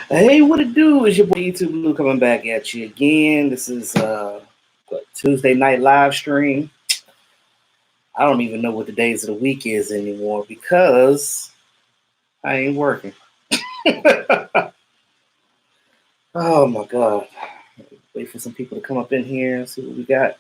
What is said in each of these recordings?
Hey, what it do? Is your boy YouTube Blue coming back at you again. This is Tuesday night live stream. I don't even know what the days of the week is anymore because I ain't working. Oh my god! Wait for some people to come up in here and see what we got.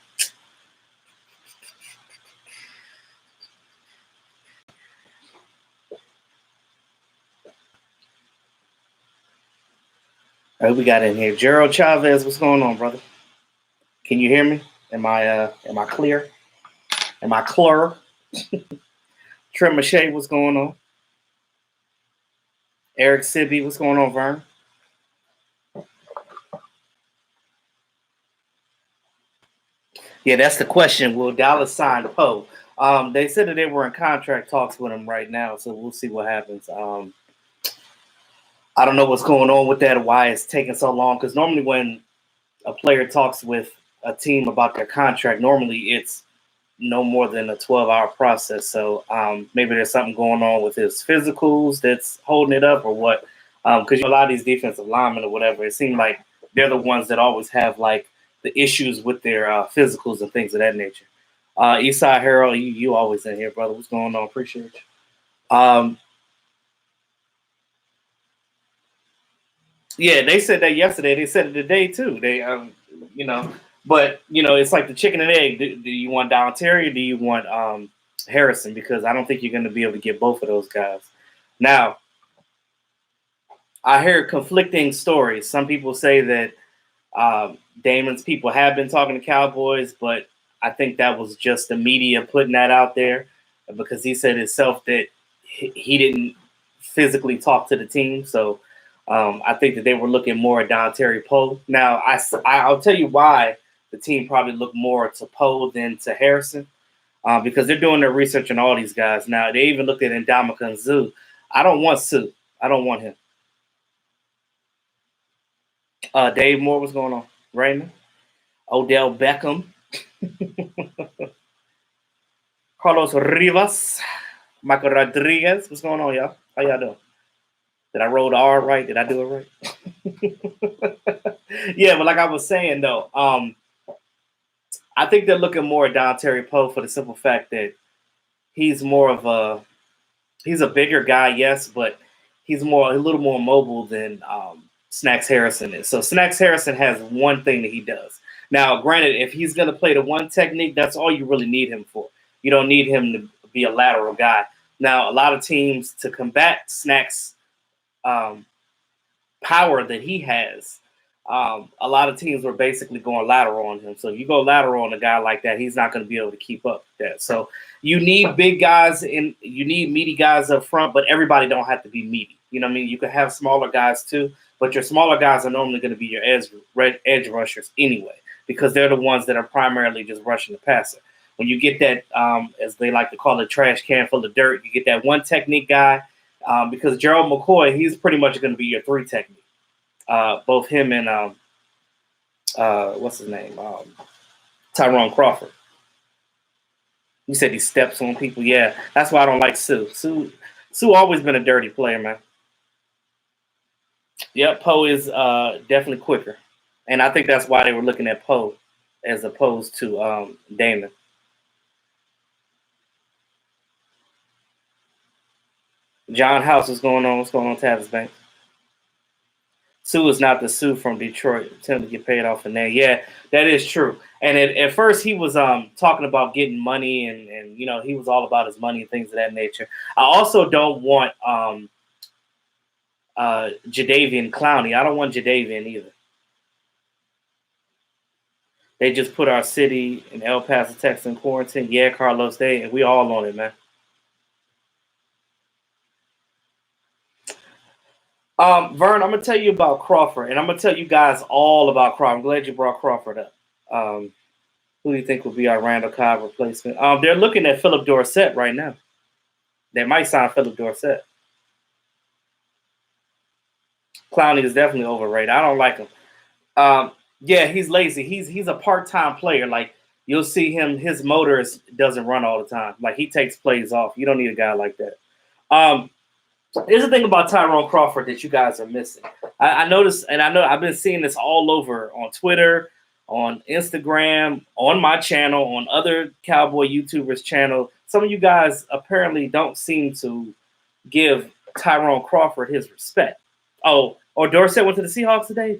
All right, we got in here. Gerald Chavez, what's going on, brother? Can you hear me? Am I clear? Am I clear? Trent Mache, what's going on? Eric Sibby, what's going on, Vern? Yeah, that's the question. Will Dallas sign Poe? They said that they were in contract talks with him right now, so we'll see what happens. I don't know what's going on with that, why it's taking so long. Because normally, when a player talks with a team about their contract, normally it's no more than a 12-hour process. So maybe there's something going on with his physicals that's holding it up, or what? Because a lot of these defensive linemen or whatever, it seems like they're the ones that always have like the issues with their physicals and things of that nature. Eastside Harold, you always in here, brother. What's going on? Appreciate you. Yeah, they said that yesterday. They said it today too. But it's like the chicken and egg. Do you want Terry or do you want Harrison? Because I don't think you're going to be able to get both of those guys. Now, I heard conflicting stories. Some people say that Damon's people have been talking to Cowboys, but I think that was just the media putting that out there because he said himself that he didn't physically talk to the team. So I think that they were looking more at Terry Poe. Now, I'll tell you why the team probably looked more to Poe than to Harrison because they're doing their research on all these guys. Now, they even looked at Ndamukong Suh. I don't want Suh. I don't want him. Dave Moore, what's going on? Raymond? Odell Beckham. Carlos Rivas. Michael Rodriguez. What's going on, y'all? How y'all doing? Did I roll the R right? Did I do it right? Yeah, but like I was saying, though, I think they're looking more at Terry Poe for the simple fact that he's a bigger guy, yes, but he's a little more mobile than Snacks Harrison is. So Snacks Harrison has one thing that he does. Now, granted, if he's going to play the one technique, that's all you really need him for. You don't need him to be a lateral guy. Now, a lot of teams, to combat Snacks' power that he has, a lot of teams were basically going lateral on him. So if you go lateral on a guy like that, he's not going to be able to keep up with that. So you need big guys and you need meaty guys up front, but everybody don't have to be meaty. You know what I mean? You can have smaller guys too, but your smaller guys are normally going to be your edge rushers anyway, because they're the ones that are primarily just rushing the passer. When you get that, as they like to call it, trash can full of dirt, you get that one technique guy, because Gerald McCoy, he's pretty much going to be your three technique. Both him and what's his name? Tyrone Crawford. You said he steps on people. Yeah, that's why I don't like Suh. Suh always been a dirty player, man. Yep, Poe is definitely quicker. And I think that's why they were looking at Poe as opposed to Damon. John House, what's going on? What's going on, Tavis Bank? Suh is not the Suh from Detroit. Tend to get paid off in there. Yeah, that is true. And at first he was talking about getting money and he was all about his money and things of that nature. I also don't want Jadeveon Clowney. I don't want Jadeveon either. They just put our city in El Paso, Texas in quarantine. Yeah, Carlos, we all on it, man. Vern, I'm gonna tell you about Crawford, and I'm gonna tell you guys all about Crawford. I'm glad you brought Crawford up. Who do you think will be our Randall Cobb replacement? They're looking at Philip Dorsett right now. They might sign Philip Dorsett. Clowney is definitely overrated. I don't like him. Yeah, he's lazy. He's a part-time player. Like you'll see him, his motors doesn't run all the time. Like he takes plays off. You don't need a guy like that. Here's the thing about Tyrone Crawford that you guys are missing. I noticed, and I know I've been seeing this all over on Twitter, on Instagram, on my channel, on other Cowboy YouTubers' channel. Some of you guys apparently don't seem to give Tyrone Crawford his respect. Oh, or Dorsett went to the Seahawks today?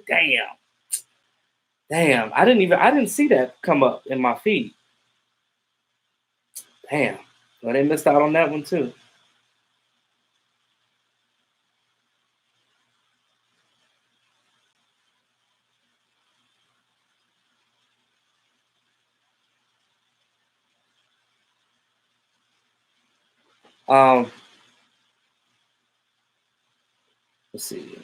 Damn. I didn't see that come up in my feed. Damn. Well, they missed out on that one too. Let's see.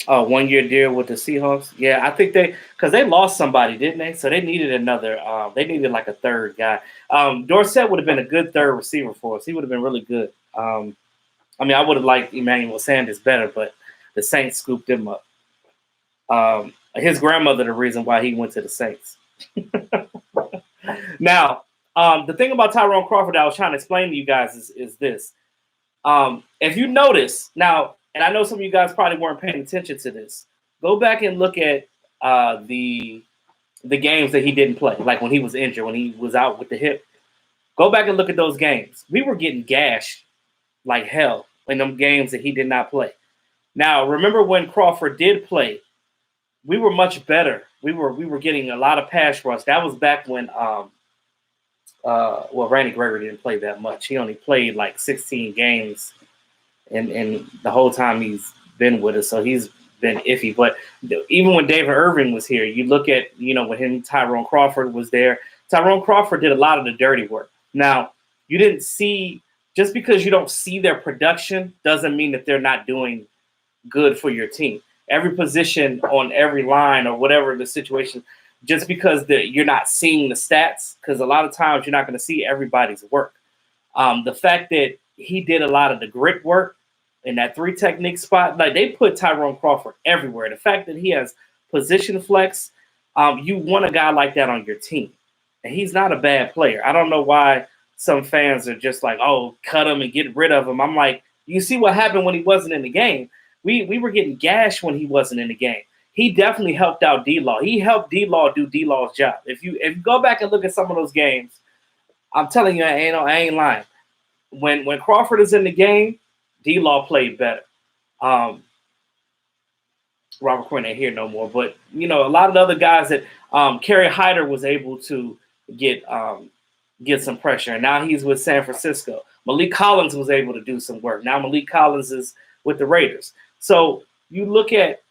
Oh, 1 year deal with the Seahawks. Yeah, I think because they lost somebody, didn't they? So they needed another. They needed like a third guy. Dorsett would have been a good third receiver for us. He would have been really good. I mean, I would have liked Emmanuel Sanders better, but the Saints scooped him up. His grandmother, the reason why he went to the Saints. Now, the thing about Tyrone Crawford that I was trying to explain to you guys is this. If you notice now, and I know some of you guys probably weren't paying attention to this, go back and look at the games that he didn't play, like when he was injured, when he was out with the hip. Go back and look at those games. We were getting gashed like hell in them games that he did not play. Now, remember when Crawford did play, we were much better. We were getting a lot of pass rush. That was back when Randy Gregory didn't play that much. He only played like 16 games, and the whole time he's been with us, so he's been iffy. But even when David Irving was here, you look at, when him, Tyrone Crawford was there. Tyrone Crawford did a lot of the dirty work. Now, you didn't see, just because you don't see their production doesn't mean that they're not doing good for your team. Every position on every line or whatever the situation, just because you're not seeing the stats, because a lot of times you're not going to see everybody's work. The fact that he did a lot of the grit work in that 3 technique spot, like they put Tyrone Crawford everywhere. The fact that he has position flex, you want a guy like that on your team. And he's not a bad player. I don't know why some fans are just like, oh, cut him and get rid of him. I'm like, you see what happened when he wasn't in the game. We were getting gashed when he wasn't in the game. He definitely helped out D-Law. He helped D-Law do D-Law's job. If you go back and look at some of those games, I'm telling you, I ain't lying. When Crawford is in the game, D-Law played better. Robert Quinn ain't here no more, but a lot of the other guys that Kerry Hyder was able to get some pressure, and now he's with San Francisco. Malik Collins was able to do some work. Now Malik Collins is with the Raiders. So you look at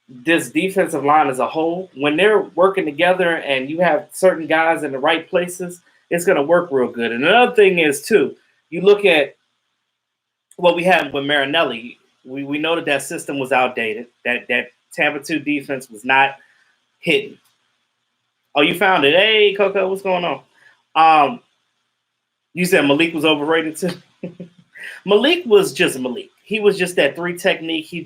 this defensive line as a whole, when they're working together and you have certain guys in the right places, it's going to work real good. And another thing is, too, you look at what we had with Marinelli. We know that system was outdated, that Tampa 2 defense was not hitting. Oh, you found it. Hey, Coco, what's going on? You said Malik was overrated, too? Malik was just Malik. He was just that 3 technique. He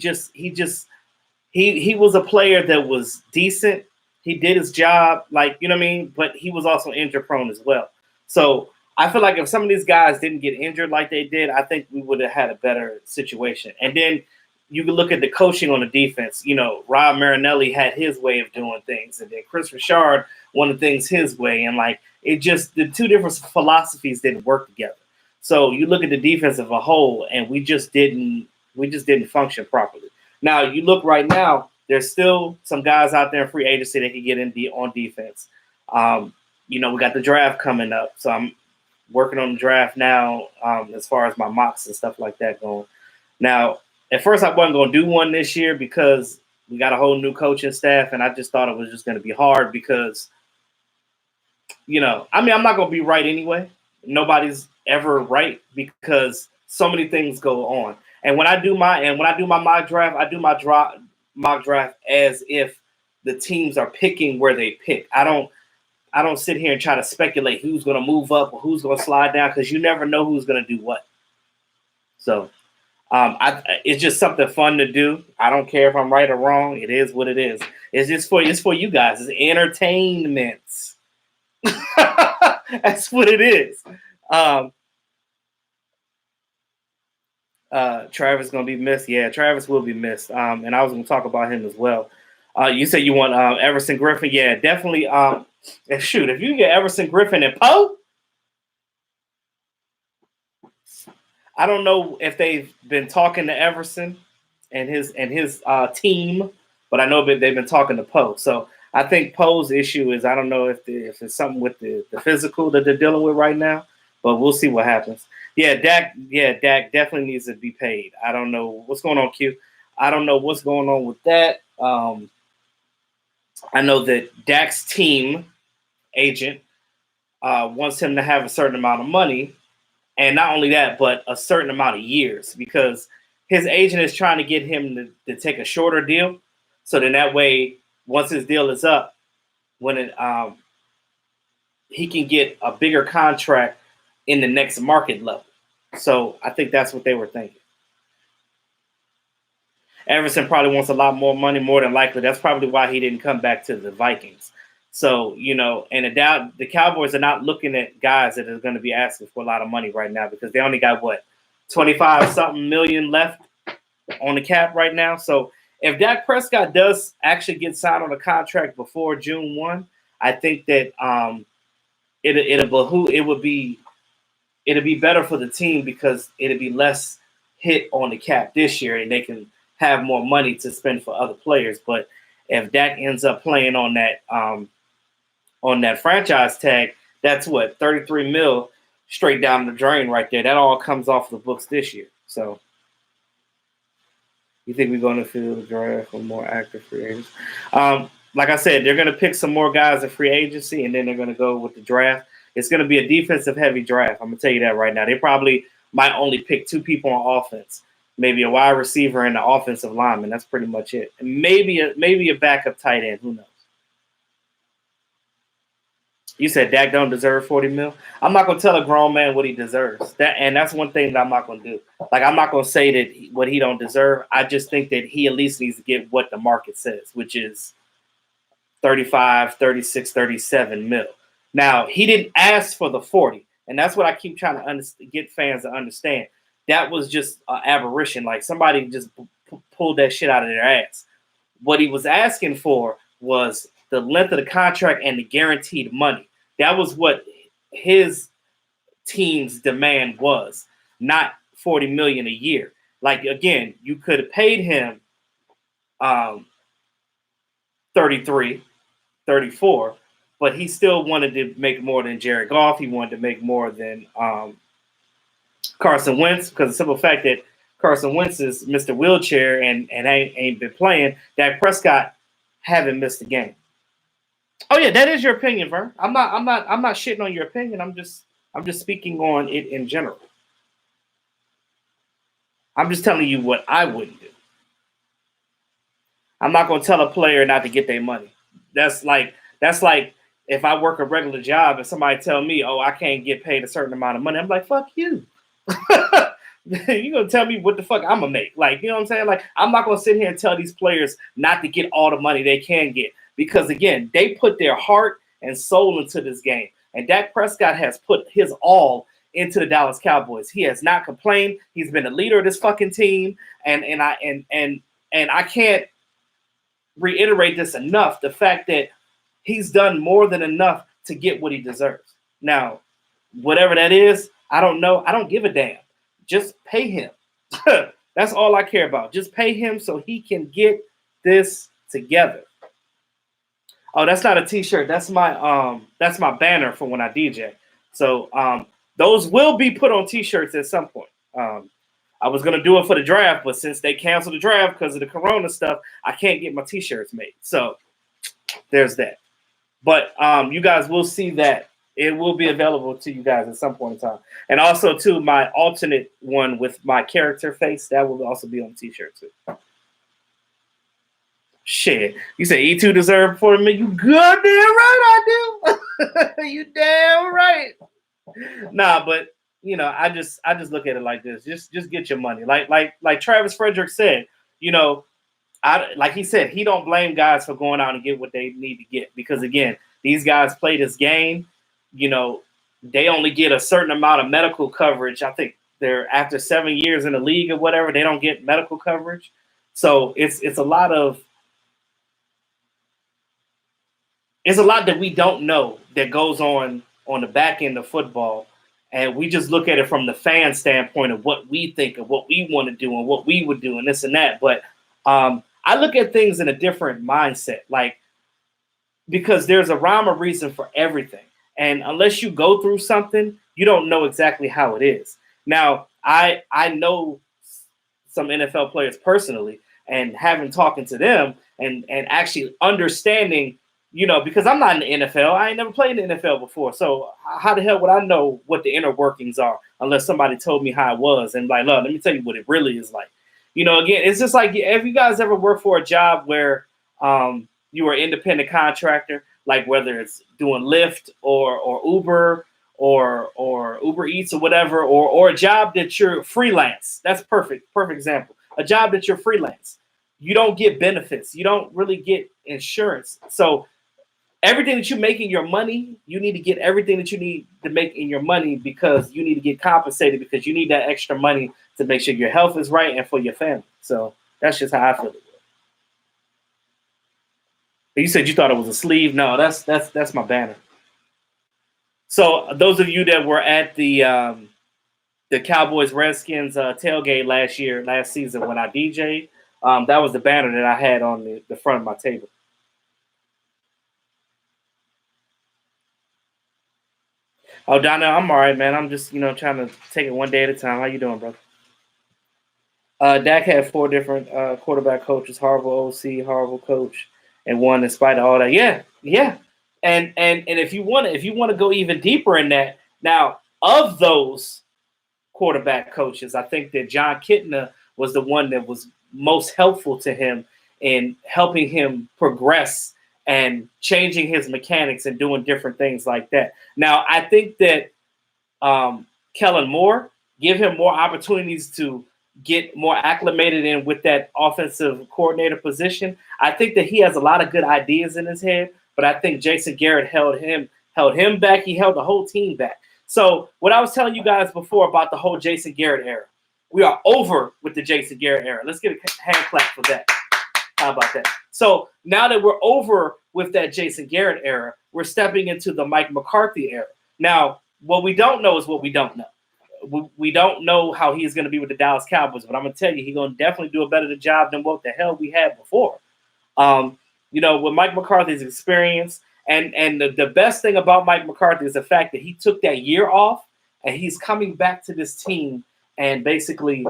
was a player that was decent. He did his job, like, you know what I mean? But he was also injury prone as well. So I feel like if some of these guys didn't get injured like they did, I think we would have had a better situation. And then you can look at the coaching on the defense. Rob Marinelli had his way of doing things, and then Chris Richard wanted things his way. And like, it just, the 2 different philosophies didn't work together. So you look at the defense as a whole, and we just didn't function properly. Now you look right now, there's still some guys out there in free agency that can get on defense. We got the draft coming up, so I'm working on the draft now as far as my mocks and stuff like that going. Now, at first I wasn't going to do one this year because we got a whole new coaching staff, and I just thought it was just going to be hard because, I'm not going to be right anyway. Nobody's ever right because so many things go on. And when I do my mock draft, I do my mock draft as if the teams are picking where they pick. I don't sit here and try to speculate who's going to move up or who's going to slide down, because you never know who's going to do what. So it's just something fun to do. I don't care if I'm right or wrong. It is what it is. It's for you guys. It's entertainment. That's what it is. Travis gonna be missed. Yeah, Travis will be missed. And I was gonna talk about him as well. You said you want Everson Griffin. Yeah, definitely. And shoot, if you get Everson Griffin and Poe, I don't know if they've been talking to Everson and his team, but I know that they've been talking to Poe. So I think Poe's issue is I don't know if it's something with the physical that they're dealing with right now, but we'll see what happens. Yeah, Dak. Yeah, Dak definitely needs to be paid. I don't know what's going on, Q. I don't know what's going on with that. I know that Dak's team agent wants him to have a certain amount of money, and not only that, but a certain amount of years because his agent is trying to get him to take a shorter deal, so then that way, once his deal is up, when it he can get a bigger contract in the next market level. So I think that's what they were thinking. Everson probably wants a lot more money, more than likely. That's probably why he didn't come back to the Vikings. So, and the Cowboys are not looking at guys that are going to be asking for a lot of money right now because they only got, 25 something million left on the cap right now. So if Dak Prescott does actually get signed on a contract before June 1, I think that it'll be better for the team because it'll be less hit on the cap this year and they can have more money to spend for other players. But if Dak ends up playing on that franchise tag, that's 33 mil straight down the drain right there. That all comes off the books this year. So you think we're going to field the draft for more active free agents? Like I said, they're going to pick some more guys in free agency, and then they're going to go with the draft. It's going to be a defensive-heavy draft. I'm going to tell you that right now. They probably might only pick 2 people on offense, maybe a wide receiver and an offensive lineman. That's pretty much it. And maybe a backup tight end. Who knows? You said Dak don't deserve 40 mil. I'm not gonna tell a grown man what he deserves. That's one thing that I'm not gonna do. Like I'm not gonna say that what he don't deserve. I just think that he at least needs to get what the market says, which is 35, 36, 37 mil. Now he didn't ask for the 40, and that's what I keep trying to get fans to understand. That was just an aberration. Like somebody just pulled that shit out of their ass. What he was asking for was the length of the contract and the guaranteed money. That was what his team's demand was, not 40 million a year. Like again, you could have paid him 33, 34, but he still wanted to make more than Jared Goff. He wanted to make more than Carson Wentz because the simple fact that Carson Wentz is Mr. Wheelchair and ain't been playing. Dak Prescott haven't missed a game. Oh yeah, that is your opinion, Vern. I'm not shitting on your opinion. I'm just speaking on it in general. I'm just telling you what I wouldn't do. I'm not gonna tell a player not to get their money. That's like if I work a regular job and somebody tell me, oh, I can't get paid a certain amount of money, I'm like, fuck you. You're gonna tell me what the fuck I'm gonna make. Like, you know what I'm saying? Like, I'm not gonna sit here and tell these players not to get all the money they can get. Because again, they put their heart and soul into this game. And Dak Prescott has put his all into the Dallas Cowboys. He has not complained. He's been the leader of this fucking team. And I can't reiterate this enough. The fact that he's done more than enough to get what he deserves. Now, whatever that is, I don't know. I don't give a damn. Just pay him. That's all I care about. Just pay him so he can get this together. Oh, that's not a t-shirt. That's my banner for when I DJ. So those will be put on t-shirts at some point. I was gonna do it for the draft, but since they canceled the draft because of the corona stuff, I can't get my t-shirts made. So there's that. But you guys will see that. It will be available to you guys at some point in time. And also, too, my alternate one with my character face, that will also be on the t-shirt, too. Shit. You say E2 deserve 40 million? You goddamn right I do. You damn right. Nah, but, I just look at it like this. Just get your money. Like Travis Frederick said, like he said, he don't blame guys for going out and get what they need to get. Because, again, these guys play this game. They only get a certain amount of medical coverage. I think they're after 7 years in the league or whatever, they don't get medical coverage. So it's a lot that we don't know that goes on the back end of football. And we just look at it from the fan standpoint of what we think of what we want to do and what we would do and this and that. But I look at things in a different mindset, like, because there's a rhyme or reason for everything. And unless you go through something, you don't know exactly how it is. Now, I know some NFL players personally, and having talking to them and actually understanding, because I'm not in the NFL. I ain't never played in the NFL before. So how the hell would I know what the inner workings are unless somebody told me how it was? And like, look, let me tell you what it really is like. Again, it's just like, have you guys ever worked for a job where you were an independent contractor, like whether it's doing Lyft or Uber or Uber Eats or whatever, or a job that you're freelance? That's perfect example. A job that you're freelance. You don't get benefits. You don't really get insurance. So everything that you make in your money, you need to get everything that you need to make in your money, because you need to get compensated, because you need that extra money to make sure your health is right and for your family. So that's just how I feel it. You said you thought it was a sleeve. No, that's my banner. So those of you that were at the Cowboys Redskins tailgate last season when I DJ'd, that was the banner that I had on the front of my table. Oh, Donnell, I'm all right, man. I'm just, trying to take it one day at a time. How you doing, brother? Dak had 4 different quarterback coaches, horrible OC, horrible coach, and one in spite of all that. Yeah. And if you want to go even deeper in that, now of those quarterback coaches, I think that John Kitna was the one that was most helpful to him in helping him progress and changing his mechanics and doing different things like that. Now, I think that Kellen Moore, give him more opportunities to get more acclimated in with that offensive coordinator position. I think that he has a lot of good ideas in his head, but I think Jason Garrett held him back. He held the whole team back. So what I was telling you guys before about the whole Jason Garrett era, we are over with the Jason Garrett era. Let's get a hand clap for that. How about that? So now that we're over with that Jason Garrett era, we're stepping into the Mike McCarthy era. Now, what we don't know is what we don't know. We don't know how he's going to be with the Dallas Cowboys, but I'm going to tell you, he's going to definitely do a better job than what the hell we had before. With Mike McCarthy's experience, and the best thing about Mike McCarthy is the fact that he took that year off, and he's coming back to this team and basically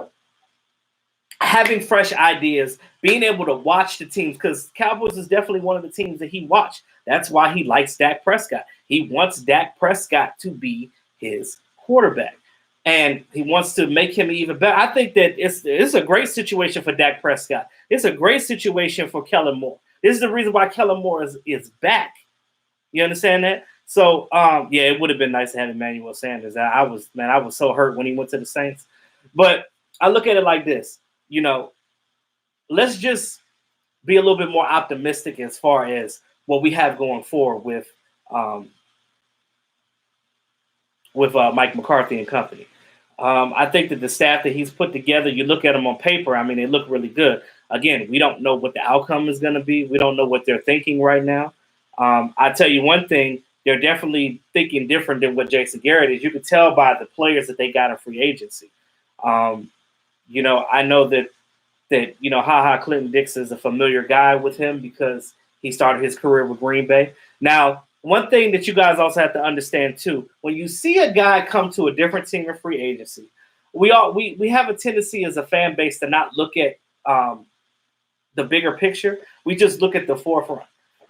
having fresh ideas, being able to watch the teams, because Cowboys is definitely one of the teams that he watched. That's why he likes Dak Prescott. He wants Dak Prescott to be his quarterback, and he wants to make him even better. I think that it's a great situation for Dak Prescott. It's a great situation for Kellen Moore. This is the reason why Kellen Moore is back. You understand that? So, it would have been nice to have Emmanuel Sanders. I was so hurt when he went to the Saints. But I look at it like this. Let's just be a little bit more optimistic as far as what we have going forward with Mike McCarthy and company. I think that the staff that he's put together, you look at them on paper, I mean, they look really good. Again, we don't know what the outcome is going to be. We don't know what they're thinking right now. I tell you one thing, they're definitely thinking different than what Jason Garrett is. You can tell by the players that they got in free agency. I know that Ha Clinton Dix is a familiar guy with him because he started his career with Green Bay. Now, one thing that you guys also have to understand too, when you see a guy come to a different team in free agency, we have a tendency as a fan base to not look at the bigger picture. We just look at the forefront.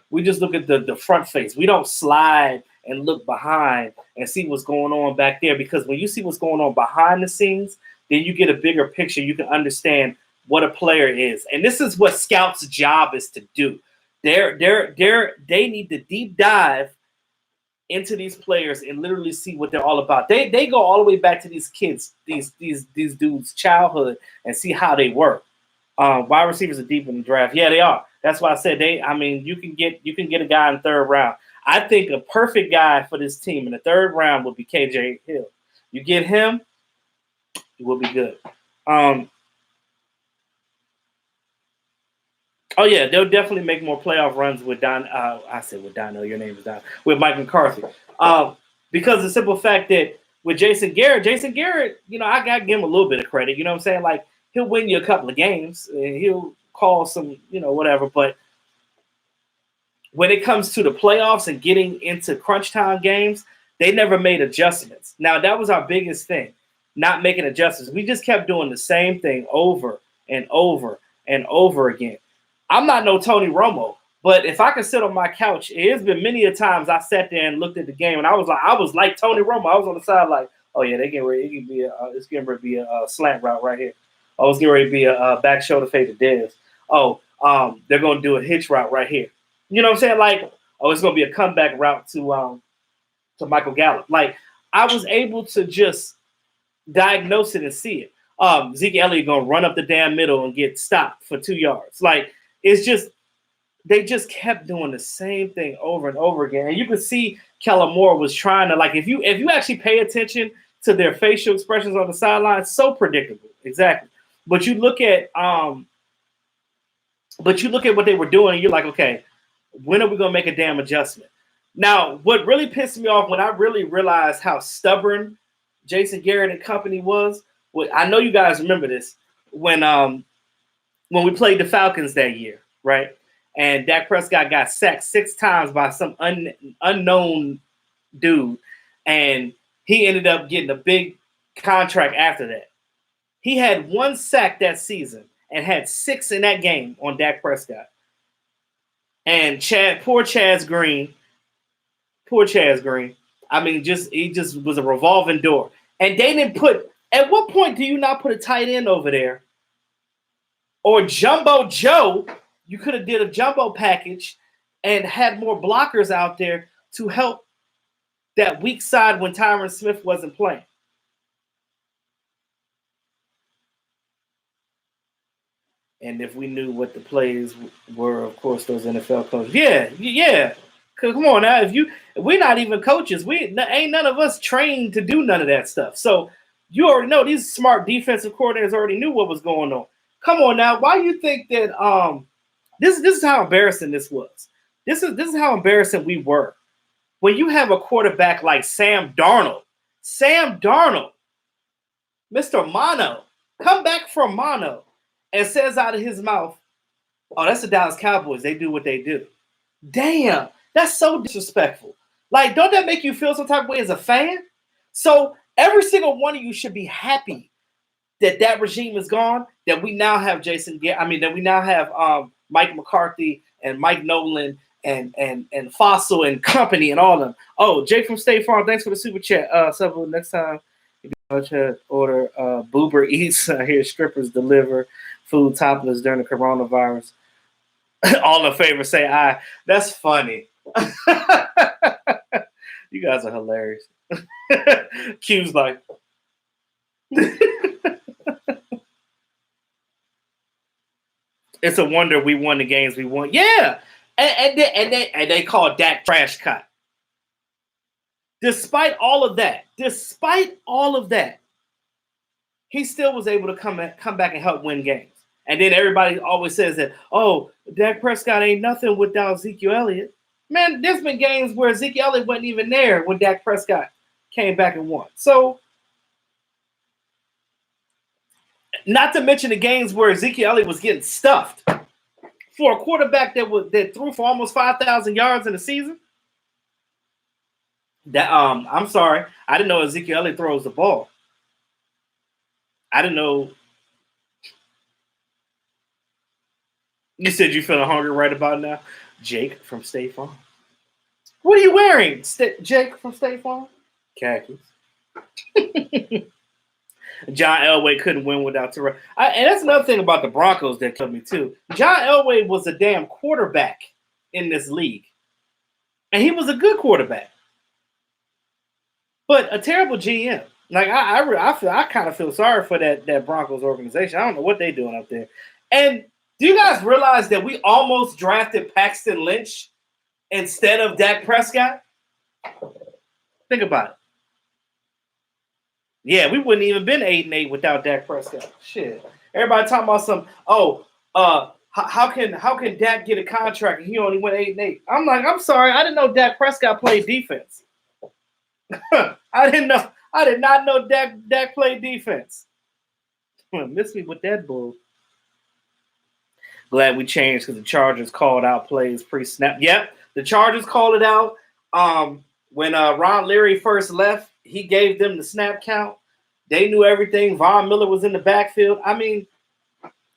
We just look at the front face. We don't slide and look behind and see what's going on back there, because when you see what's going on behind the scenes, then you get a bigger picture. You can understand what a player is. And this is what scouts' job is to do. They need to deep dive into these players and literally see what they're all about. They go all the way back to these kids, these dudes' childhood, and see how they work. Wide receivers are deep in the draft. Yeah, they are. That's why I said you can get a guy in the third round. I think a perfect guy for this team in the third round would be KJ Hill. You get him, We'll be good. Oh yeah, they'll definitely make more playoff runs with Don. I said with Don. No, your name is Don. With Mike McCarthy, because the simple fact that with Jason Garrett, I got to give him a little bit of credit. You know what I'm saying? Like he'll win you a couple of games, and he'll call some, whatever. But when it comes to the playoffs and getting into crunch time games, they never made adjustments. Now that was our biggest thing, not making adjustments. We just kept doing the same thing over and over and over again. I'm not no Tony Romo, but if I could sit on my couch, it has been many a times I sat there and looked at the game, and I was like Tony Romo. I was on the side like, oh yeah, they getting ready. It's getting ready to be a slant route right here. Oh, it's getting ready to be a back shoulder fade to Dez. Oh, they're gonna do a hitch route right here. You know what I'm saying? Like, oh, it's gonna be a comeback route to Michael Gallup. Like, I was able to just diagnose it and see it. Zeke Elliott gonna run up the damn middle and get stopped for 2 yards. Like. It's just they just kept doing the same thing over and over again. And you could see Kellen Moore was trying to, like, if you actually pay attention to their facial expressions on the sideline, it's so predictable. Exactly. But you look at what they were doing, and you're like, okay, when are we gonna make a damn adjustment? Now, what really pissed me off when I really realized how stubborn Jason Garrett and company was, I know you guys remember this, when we played the Falcons that year, right? And Dak Prescott got sacked 6 times by some unknown dude, and he ended up getting a big contract after that. He had 1 sack that season and had 6 in that game on Dak Prescott. And poor Chaz Green. I mean, he just was a revolving door. And they didn't put. At what point do you not put a tight end over there? Or Jumbo Joe, you could have did a jumbo package and had more blockers out there to help that weak side when Tyron Smith wasn't playing. And if we knew what the plays were, of course, those NFL coaches. Yeah. Come on now, we're not even coaches. Ain't none of us trained to do none of that stuff. So you already know these smart defensive coordinators already knew what was going on. Come on now, why do you think that this is how embarrassing this was? This is how embarrassing we were. When you have a quarterback like Sam Darnold, Mr. Mono, come back from Mono and says out of his mouth, oh, that's the Dallas Cowboys. They do what they do. Damn, that's so disrespectful. Like, don't that make you feel some type of way as a fan? So every single one of you should be happy that regime is gone, that we now have that we now have Mike McCarthy and Mike Nolan and Fossil and company and all of them. Oh, Jake from State Farm, thanks for the super chat. So next time you order Boober Eats, I hear strippers deliver food topless during the coronavirus. All in favor say aye. That's funny. You guys are hilarious. Q's like it's a wonder we won the games we won. Yeah. And they call Dak trash cut. Despite all of that, he still was able to come back and help win games. And then everybody always says that, oh, Dak Prescott ain't nothing without Ezekiel Elliott. Man, there's been games where Ezekiel Elliott wasn't even there when Dak Prescott came back and won. So, not to mention the games where Ezekiel Elliott was getting stuffed. For a quarterback that threw for almost 5,000 yards in a season, that I'm sorry, I didn't know Ezekiel Elliott throws the ball. I didn't know. You said you feeling hungry right about now, Jake from State Farm. What are you wearing, Jake from State Farm? Khakis. John Elway couldn't win without Terrell. And that's another thing about the Broncos that killed me too. John Elway was a damn quarterback in this league. And he was a good quarterback. But a terrible GM. Like I kind of feel sorry for that Broncos organization. I don't know what they're doing up there. And do you guys realize that we almost drafted Paxton Lynch instead of Dak Prescott? Think about it. Yeah, we wouldn't even been 8-8 without Dak Prescott. Shit. Everybody talking about some. How can Dak get a contract and he only went 8-8? I'm like, I'm sorry, I didn't know Dak Prescott played defense. I didn't know. I did not know Dak played defense. Miss me with that bull. Glad we changed because the Chargers called out plays pre-snap. Yep, the Chargers called it out. When Ron Leary first left, he gave them the snap count. They knew everything. Von Miller was in the backfield. I mean,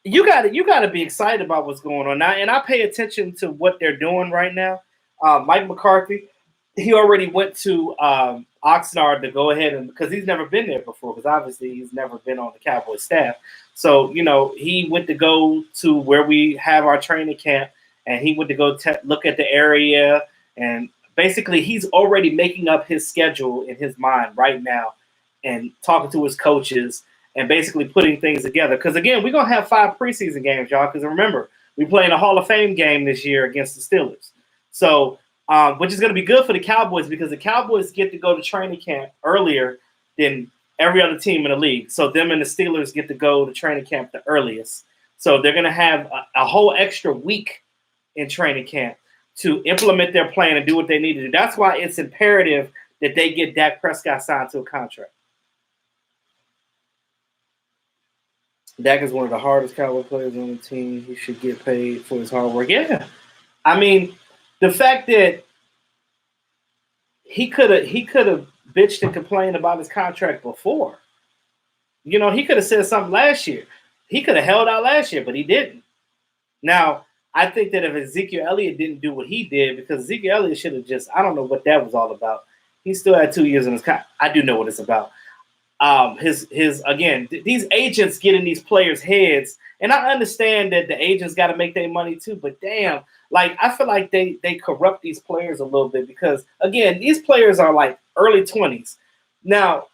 you got to be excited about what's going on now. And I pay attention to what they're doing right now. Mike McCarthy, he already went to Oxnard to go ahead and because he's never been there before because obviously he's never been on the Cowboys staff. So, he went to go to where we have our training camp and he went to go look at the area. And basically he's already making up his schedule in his mind right now and talking to his coaches and basically putting things together. Because, again, we're going to have 5 preseason games, y'all. Because remember, we're playing a Hall of Fame game this year against the Steelers. So, which is going to be good for the Cowboys because the Cowboys get to go to training camp earlier than every other team in the league. So them and the Steelers get to go to training camp the earliest. So they're going to have a whole extra week in training camp to implement their plan and do what they need to do. That's why it's imperative that they get Dak Prescott signed to a contract. Dak is one of the hardest Cowboy players on the team. He should get paid for his hard work. Yeah. I mean, the fact that he could have bitched and complained about his contract before. He could have said something last year. He could have held out last year, but he didn't. Now, I think that if Ezekiel Elliott didn't do what he did, because Ezekiel Elliott should have I don't know what that was all about. He still had 2 years in his contract. I do know what it's about. These agents get in these players' heads, and I understand that the agents got to make their money too, but damn, I feel like they corrupt these players a little bit because, again, these players are like early 20s. Now,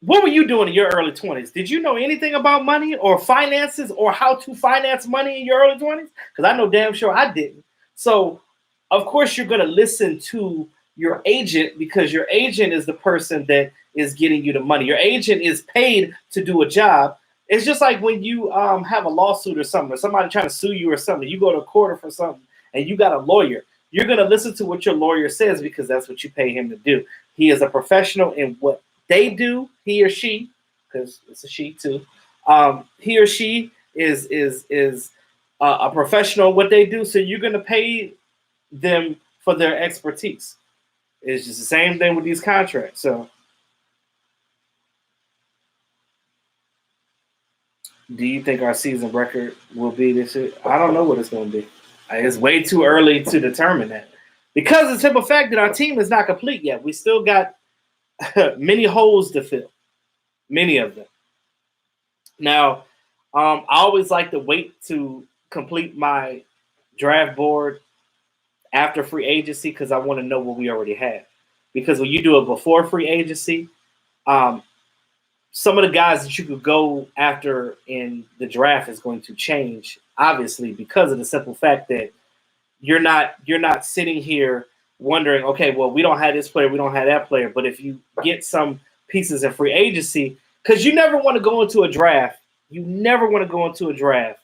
what were you doing in your early 20s? Did you know anything about money or finances or how to finance money in your early 20s? Because I know damn sure I didn't. So, of course, you're going to listen to your agent because your agent is the person that is getting you the money. Your agent is paid to do a job. It's just like when you have a lawsuit or something, or somebody trying to sue you or something, you go to court for something and you got a lawyer. You're going to listen to what your lawyer says because that's what you pay him to do. He is a professional in what they do, he or she, because it's a she too. He or she is a professional in what they do, so you're going to pay them for their expertise. It's just the same thing with these contracts. So, do you think our season record will be this year? I don't know what it's going to be. It's way too early to determine that because of the simple fact that our team is not complete yet. We still got many holes to fill, many of them. Now, I always like to wait to complete my draft board after free agency because I want to know what we already have. Because when you do it before free agency, some of the guys that you could go after in the draft is going to change, obviously, because of the simple fact that you're not sitting here wondering, okay, well, we don't have this player, we don't have that player. But if you get some pieces in free agency, because you never want to go into a draft. You never want to go into a draft.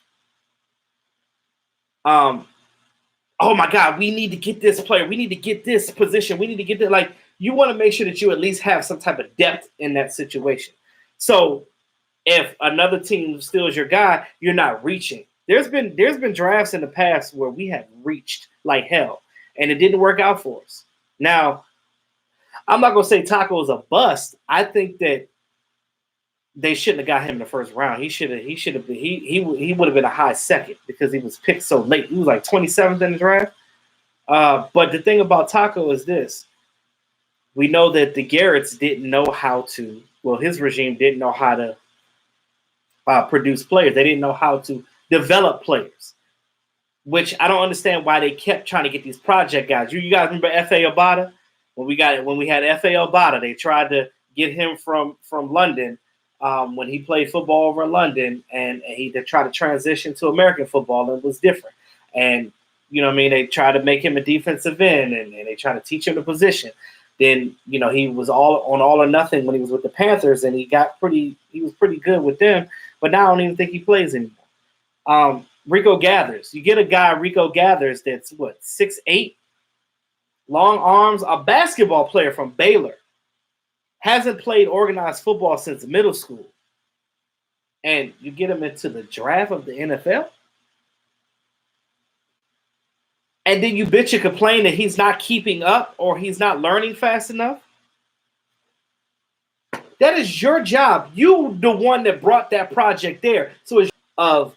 Oh my God, we need to get this player. We need to get this position. We need to get that. Like, you want to make sure that you at least have some type of depth in that situation. So if another team steals your guy, you're not reaching. There's been drafts in the past where we have reached like hell, and it didn't work out for us. Now, I'm not gonna say Taco is a bust. I think that they shouldn't have got him in the first round. He would have been a high second because he was picked so late. He was like 27th in the draft. But the thing about Taco is this. We know that the Garretts didn't know how to, well, his regime didn't know how to produce players. They didn't know how to develop players, which I don't understand why they kept trying to get these project guys. You guys remember F.A. Obata? When we had F.A. Obata, they tried to get him from London when he played football over in London, and he tried to transition to American football, and it was different. And, you know what I mean, they tried to make him a defensive end, and they tried to teach him the position. Then he was all or nothing when he was with the Panthers, and he was pretty good with them. But now I don't even think he plays anymore. Rico Gathers, you get a guy Rico Gathers that's what 6'8", long arms, a basketball player from Baylor, hasn't played organized football since middle school, and you get him into the draft of the NFL. And then you bitch and complain that he's not keeping up or he's not learning fast enough. That is your job. You the one that brought that project there. So it's of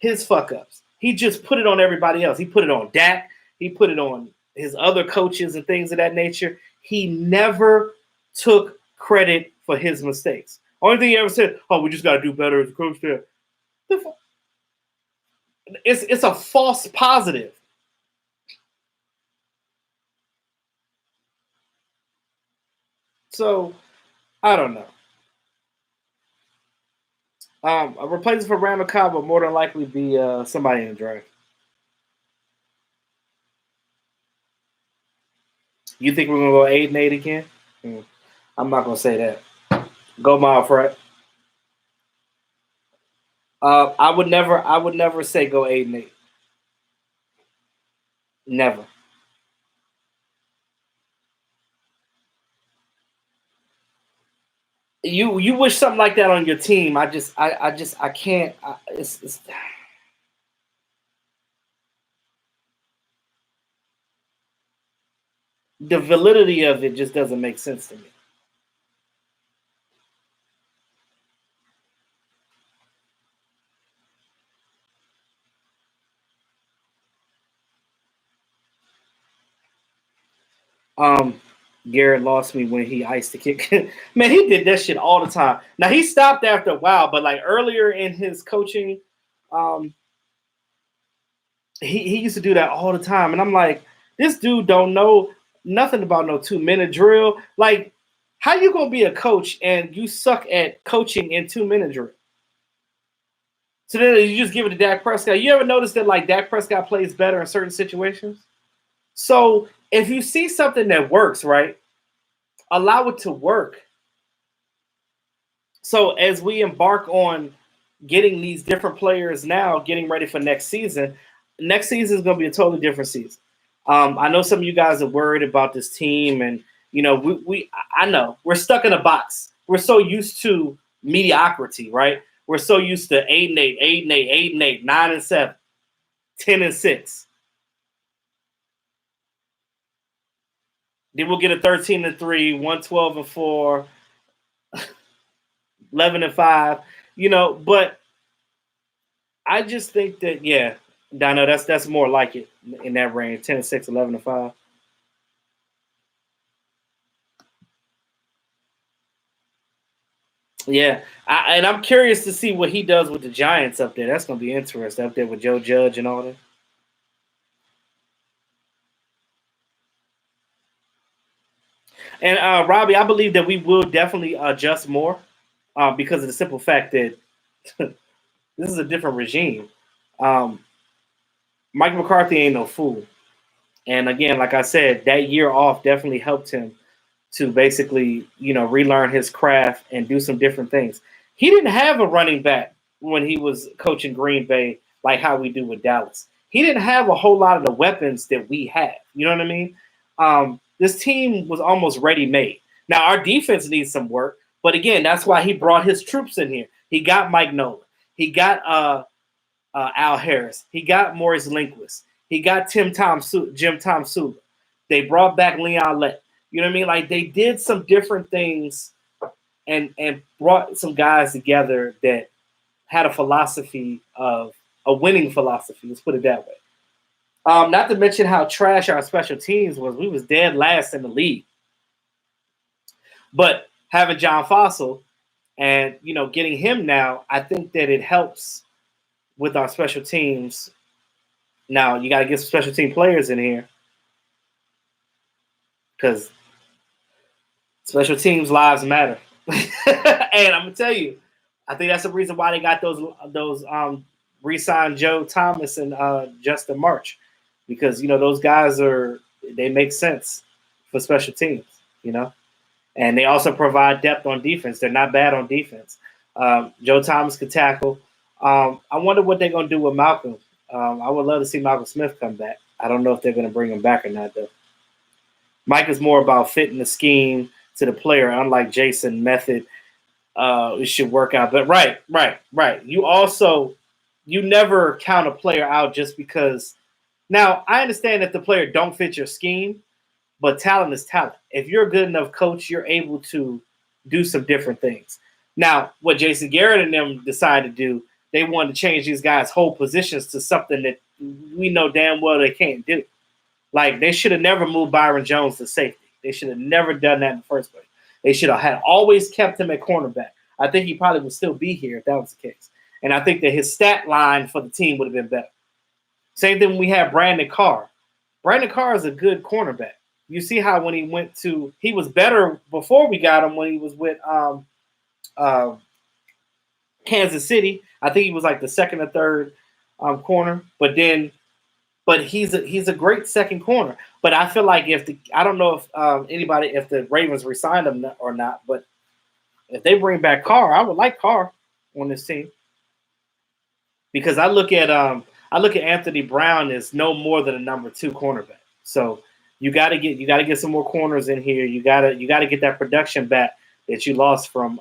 his fuck ups. He just put it on everybody else. He put it on Dak. He put it on his other coaches and things of that nature. He never took credit for his mistakes. Only thing he ever said, "Oh, we just got to do better as a coach there." It's a false positive. So, I don't know. A replacement for Randall Cobb will more than likely be somebody in the draft. You think we're gonna go 8-8 again? I'm not gonna say that. Go Miles, right? I would never say go 8-8. Never. You wish something like that on your team. I can't. It's the validity of it just doesn't make sense to me. Garrett lost me when he iced the kick. Man, he did that shit all the time. Now he stopped after a while, but like earlier in his coaching, he used to do that all the time. And I'm like, this dude don't know nothing about no 2-minute drill. Like, how you gonna be a coach and you suck at coaching in 2-minute drill? So then you just give it to Dak Prescott. You ever notice that like Dak Prescott plays better in certain situations? So if you see something that works, right, allow it to work. So as we embark on getting these different players now, getting ready for next season is going to be a totally different season. I know some of you guys are worried about this team, and I know we're stuck in a box. We're so used to mediocrity, right? We're so used to 8-8, 8-8, 8-8, 9-7, 10-6. Then we'll get a 13-3, 112-4, 11-5. But I just think that Dino, that's more like it in that range, 10-6, 11-5. Yeah, and I'm curious to see what he does with the Giants up there. That's going to be interesting up there with Joe Judge and all that. And Robbie, I believe that we will definitely adjust more because of the simple fact that this is a different regime. Mike McCarthy ain't no fool. And again, like I said, that year off definitely helped him to basically, relearn his craft and do some different things. He didn't have a running back when he was coaching Green Bay like how we do with Dallas. He didn't have a whole lot of the weapons that we have. You know what I mean? This team was almost ready-made. Now, our defense needs some work, but again, that's why he brought his troops in here. He got Mike Nolan. He got Al Harris. He got Maurice Linguist. He got Jim Tom Sula. They brought back Leon Lett. You know what I mean? Like, they did some different things and brought some guys together that had a philosophy of a winning philosophy. Let's put it that way. Not to mention how trash our special teams was. We was dead last in the league. But having John Fossil and, getting him now, I think that it helps with our special teams. Now, you got to get some special team players in here because special teams lives matter. And I'm going to tell you, I think that's the reason why they got those re-signed Joe Thomas and Justin March, because those guys they make sense for special teams. And they also provide depth on defense. They're not bad on defense. Joe Thomas could tackle. I wonder what they're going to do with Malcolm. I would love to see Malcolm Smith come back. I don't know if they're going to bring him back or not, though. Mike is more about fitting the scheme to the player, unlike Jason Method. It should work out. But right. You never count a player out just because. Now, I understand that the player don't fit your scheme, but talent is talent. If you're a good enough coach, you're able to do some different things. Now, what Jason Garrett and them decided to do, they wanted to change these guys' whole positions to something that we know damn well they can't do. Like, they should have never moved Byron Jones to safety. They should have never done that in the first place. They should have had always kept him at cornerback. I think he probably would still be here if that was the case. And I think that his stat line for the team would have been better. Same thing when we had Brandon Carr. Brandon Carr is a good cornerback. You see how when he was better before we got him when he was with Kansas City. I think he was like the second or third corner. But he's a great second corner. But I feel like I don't know if if the Ravens re-signed him or not, but if they bring back Carr, I would like Carr on this team. Because I look at Anthony Brown as no more than a number 2 cornerback. So you got to get some more corners in here. You got to get that production back that you lost from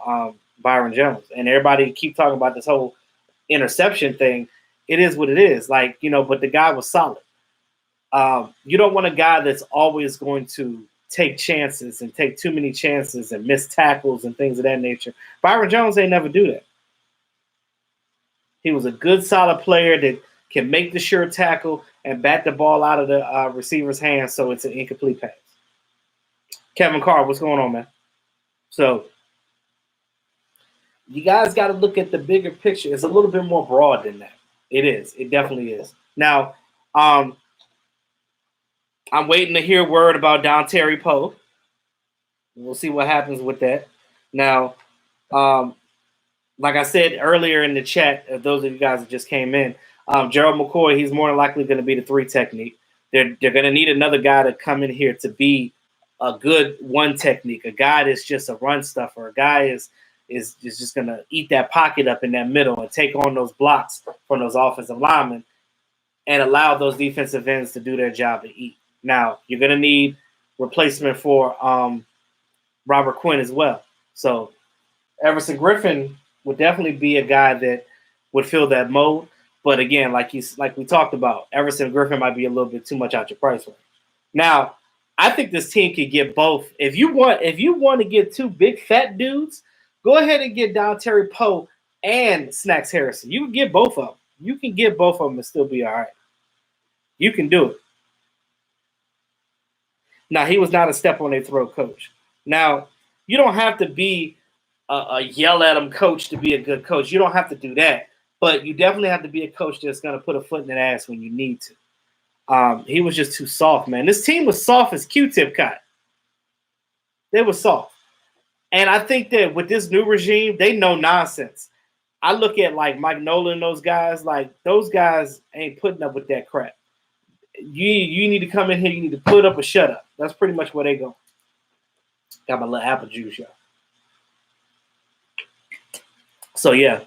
Byron Jones. And everybody keep talking about this whole interception thing. It is what it is. Like, but the guy was solid. You don't want a guy that's always going to take chances and take too many chances and miss tackles and things of that nature. Byron Jones ain't never do that. He was a good, solid player that can make the sure tackle and bat the ball out of the receiver's hands so it's an incomplete pass. Kevin Carr, what's going on, man? So you guys got to look at the bigger picture. It's a little bit more broad than that. It is. It definitely is. Now, I'm waiting to hear word about Dontari Poe. We'll see what happens with that. Now, like I said earlier in the chat, those of you guys that just came in, Gerald McCoy, he's more than likely going to be the 3 technique. They're going to need another guy to come in here to be a good 1 technique, a guy that's just a run stuffer, a guy is just going to eat that pocket up in that middle and take on those blocks from those offensive linemen and allow those defensive ends to do their job and eat. Now, you're going to need replacement for Robert Quinn as well. So Everson Griffin would definitely be a guy that would fill that mode. But again, like we talked about, Everson Griffin might be a little bit too much out your price range. Now, I think this team could get both. If you want to get 2 big fat dudes, go ahead and get Dontari Poe and Snacks Harrison. You can get both of them. You can get both of them and still be all right. You can do it. Now, he was not a step on their throat coach. Now, you don't have to be a yell at him coach to be a good coach. You don't have to do that. But you definitely have to be a coach that's going to put a foot in the ass when you need to. He was just too soft, man. This team was soft as Q-tip cotton. They were soft. And I think that with this new regime, they know nonsense. I look at like Mike Nolan and those guys, like those guys ain't putting up with that crap. You need to come in here, you need to put up or shut up. That's pretty much where they go. Got my little apple juice, y'all. So, yeah.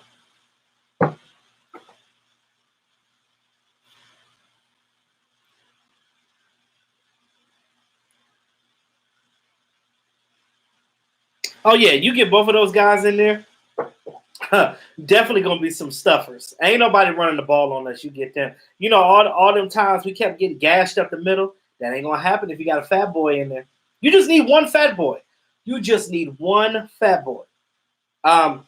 Oh, yeah, you get both of those guys in there, definitely going to be some stuffers. Ain't nobody running the ball unless you get them. You know, all them times we kept getting gashed up the middle, that ain't going to happen if you got a fat boy in there. You just need one fat boy. You just need one fat boy. Antoine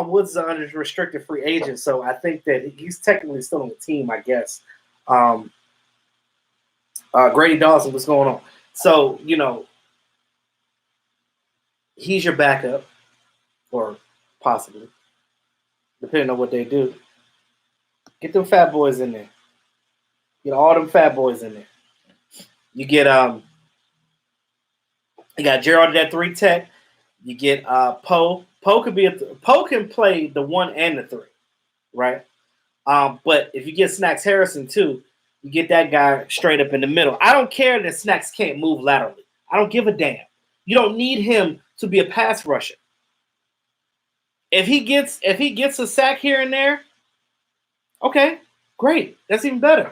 Woods is an unrestricted free agent, so I think that he's technically still on the team, I guess. Grady Dawson, what's going on? So, he's your backup, or possibly, depending on what they do. Get them fat boys in there. Get all them fat boys in there. You get you got Gerald at that 3 tech. You get Poe. Poe can play the 1 and the 3, right? But if you get Snacks Harrison too, you get that guy straight up in the middle. I don't care that Snacks can't move laterally. I don't give a damn. You don't need him to be a pass rusher. If he gets a sack here and there, okay, great. That's even better.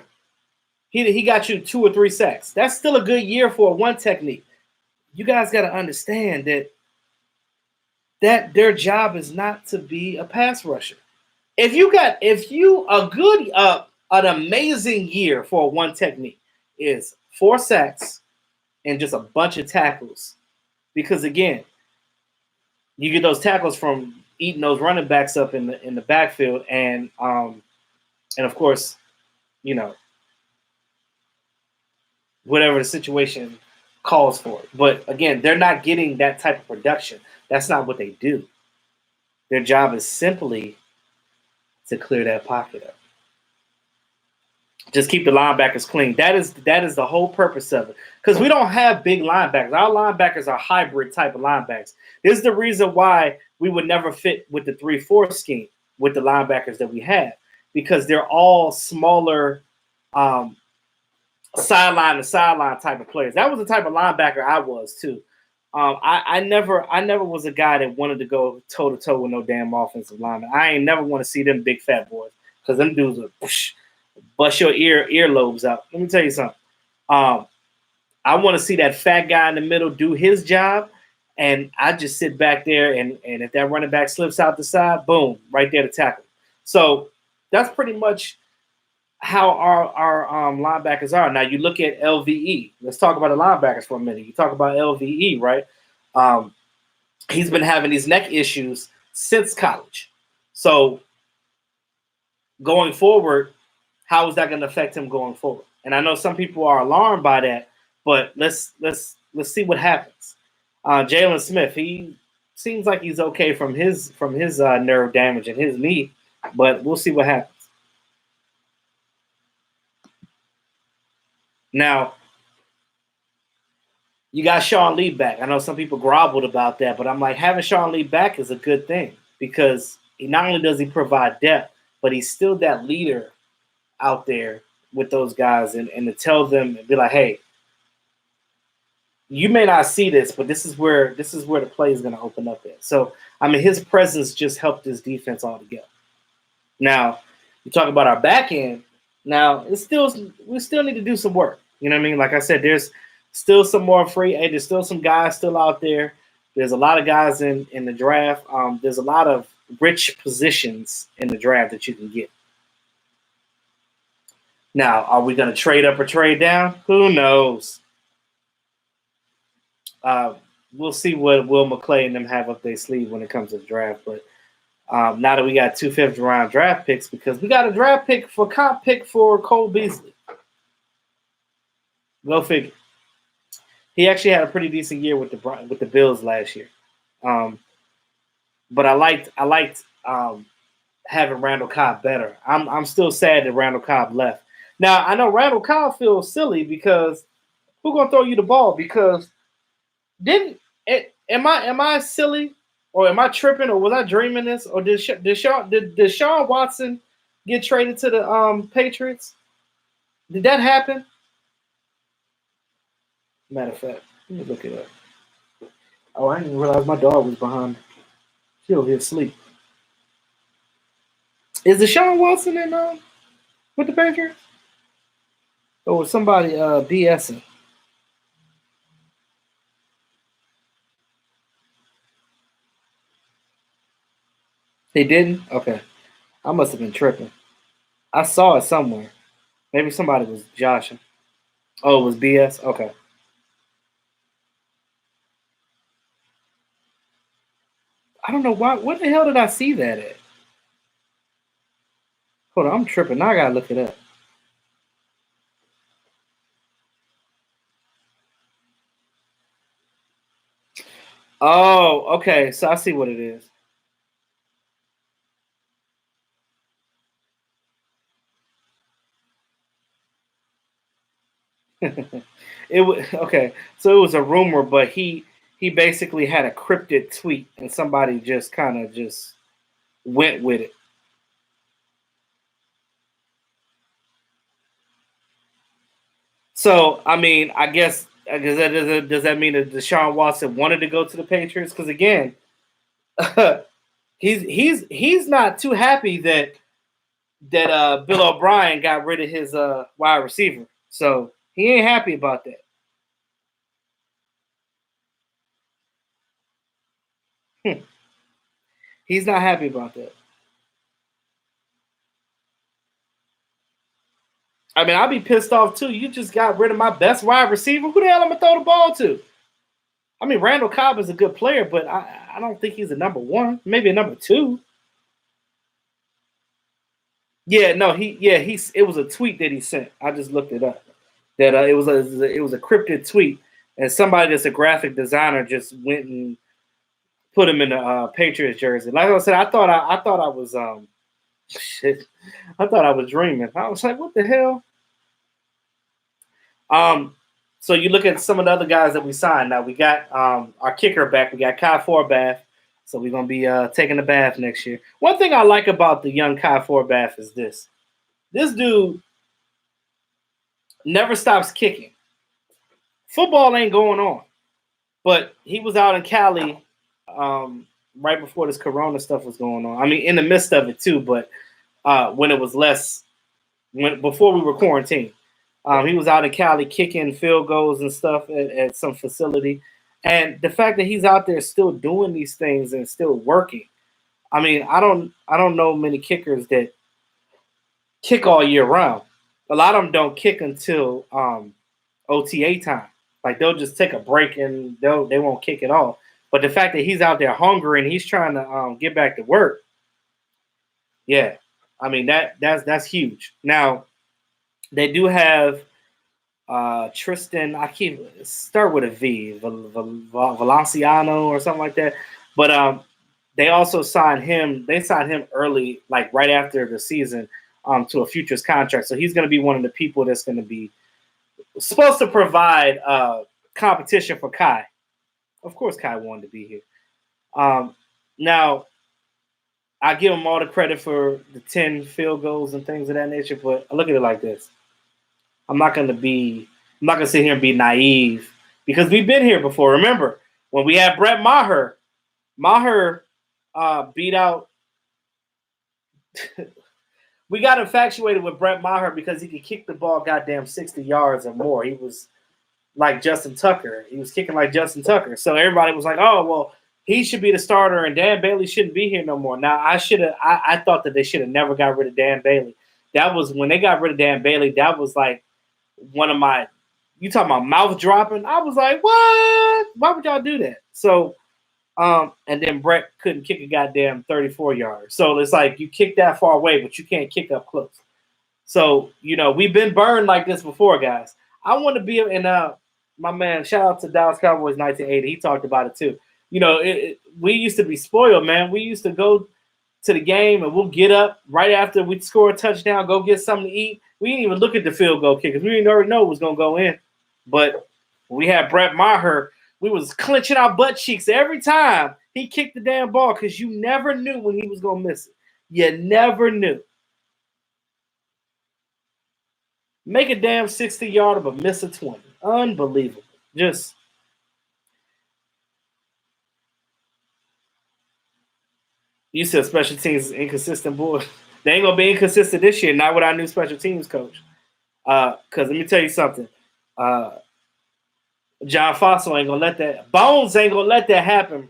He got you 2 or 3 sacks. That's still a good year for a one technique. You guys got to understand that their job is not to be a pass rusher. If you a good an amazing year for a one technique is 4 sacks and just a bunch of tackles, because again, you get those tackles from eating those running backs up in the backfield, and of course, you know, whatever the situation calls for it. But again, they're not getting that type of production. That's not what they do. Their job is simply to clear that pocket up. Just keep the linebackers clean. That is the whole purpose of it. Because we don't have big linebackers. Our linebackers are hybrid type of linebackers. This is the reason why we would never fit with the 3-4 scheme with the linebackers that we have. Because they're all smaller sideline to sideline type of players. That was the type of linebacker I was too. I never was a guy that wanted to go toe to toe with no damn offensive lineman. I ain't never want to see them big fat boys because them dudes will bust your earlobes out. Let me tell you something. I want to see that fat guy in the middle do his job, and I just sit back there and if that running back slips out the side, boom, right there to tackle. So that's pretty much how our linebackers are. Now you look at LVE. Let's talk about the linebackers for a minute. You talk about LVE, right? He's been having these neck issues since college. So going forward, how is that going to affect him going forward? And I know some people are alarmed by that, but let's see what happens. Jalen Smith, he seems like he's okay from his nerve damage and his knee, but we'll see what happens. Now, you got Sean Lee back. I know some people groveled about that, but I'm like, having Sean Lee back is a good thing because not only does he provide depth, but he's still that leader out there with those guys and to tell them and be like, hey, you may not see this, but this is where the play is going to open up at. So, I mean, his presence just helped this defense altogether. Now, you talk about our back end. Now, we still need to do some work. You know what I mean? Like I said, there's still some more free. Hey, there's still some guys still out there. There's a lot of guys in the draft. There's a lot of rich positions in the draft that you can get. Now, are we going to trade up or trade down? Who knows? We'll see what Will McClay and them have up their sleeve when it comes to the draft. But now that we got 2 fifth-round draft picks, because we got a draft pick for comp pick for Cole Beasley. Go figure. He actually had a pretty decent year with the Bills last year. But I liked having Randall Cobb better. I'm still sad that Randall Cobb left. Now I know Randall Cobb feels silly because who's gonna throw you the ball? Because am I silly or am I tripping or was I dreaming this or did Deshaun Watson get traded to the Patriots? Did that happen? Matter of fact, let me look it up. Oh, I didn't realize my dog was behind me. She over here asleep. Is Deshaun Watson in with the Patriots? Or was somebody BSing? They didn't? Okay. I must have been tripping. I saw it somewhere. Maybe somebody was joshing. Oh, it was BS? Okay. I don't know why. What the hell did I see that at? Hold on, I'm tripping. Now I gotta look it up. Oh, okay. So I see what it is. It was okay. So it was a rumor, but he basically had a cryptid tweet, and somebody just kind of just went with it. So I mean, I guess Does that mean that Deshaun Watson wanted to go to the Patriots? Because again, he's not too happy that Bill O'Brien got rid of his wide receiver. So he ain't happy about that. He's not happy about that. I mean, I'll be pissed off too. You just got rid of my best wide receiver. Who the hell am I gonna throw the ball to? I mean, Randall Cobb is a good player, but I don't think he's a number one. Maybe a number two. Yeah, no, it was a tweet that he sent. I just looked it up. That it was a cryptic tweet, and somebody that's a graphic designer just went and put him in a Patriots jersey. Like I said, I thought I was shit. I thought I was dreaming. I was like, what the hell? So you look at some of the other guys that we signed. Now we got our kicker back. We got Kai Forbath. So we're gonna be taking a bath next year. One thing I like about the young Kai Forbath is this. This dude never stops kicking. Football ain't going on. But he was out in Cali right before this Corona stuff was going on. I mean, in the midst of it too, but when it was before we were quarantined. He was out in Cali kicking field goals and stuff at some facility. And the fact that he's out there still doing these things and still working. I mean, I don't know many kickers that kick all year round. A lot of them don't kick until OTA time. Like they'll just take a break and they won't kick at all. But the fact that he's out there hungry and he's trying to get back to work, yeah, I mean that's huge. Now they do have Tristan. I keep start with a V, Valenciano or something like that. But they also signed him. They signed him early, like right after the season, to a futures contract. So he's going to be one of the people that's going to be supposed to provide competition for Kai. Of course, Kai wanted to be here. Now, I give him all the credit for the 10 field goals and things of that nature, but I look at it like this. I'm not going to sit here and be naive because we've been here before. Remember, when we had Brett Maher beat out. We got infatuated with Brett Maher because he could kick the ball goddamn 60 yards or more. He was like Justin Tucker. He was kicking like Justin Tucker. So everybody was like, oh, well, he should be the starter and Dan Bailey shouldn't be here no more. Now, I thought that they should have never got rid of Dan Bailey. That was when they got rid of Dan Bailey, that was like one of my, you talking about mouth dropping? I was like, what? Why would y'all do that? So, and then Brett couldn't kick a goddamn 34 yards. So it's like you kick that far away, but you can't kick up close. So, we've been burned like this before, guys. I want to be in my man, shout out to Dallas Cowboys 1980. He talked about it too. We used to be spoiled, man. We used to go to the game and we'll get up right after we score a touchdown, go get something to eat. We didn't even look at the field goal kickers. We didn't already know it was going to go in. But we had Brett Maher. We was clenching our butt cheeks every time he kicked the damn ball because you never knew when he was going to miss it. You never knew. Make a damn 60-yarder but miss a 20. Unbelievable. Just you said special teams is inconsistent, boy. They ain't gonna be inconsistent this year, not with our new special teams coach. Because let me tell you something. John Fossil ain't gonna let that. Bones ain't gonna let that happen.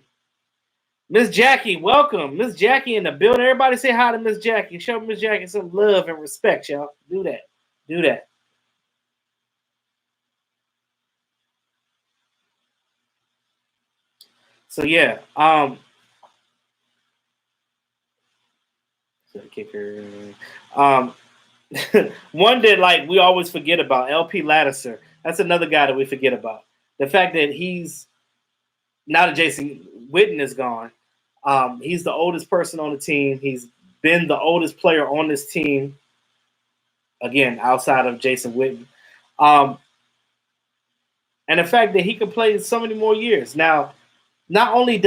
Miss Jackie, welcome. Miss Jackie in the building. Everybody say hi to Miss Jackie. Show Miss Jackie some love and respect, y'all. Do that. Do that. So yeah. The kicker. One that like we always forget about, LP Lattiser. That's another guy that we forget about. The fact that he's now that Jason Witten is gone, he's the oldest person on the team. He's been the oldest player on this team, again, outside of Jason Witten. And the fact that he can play so many more years. Now, not only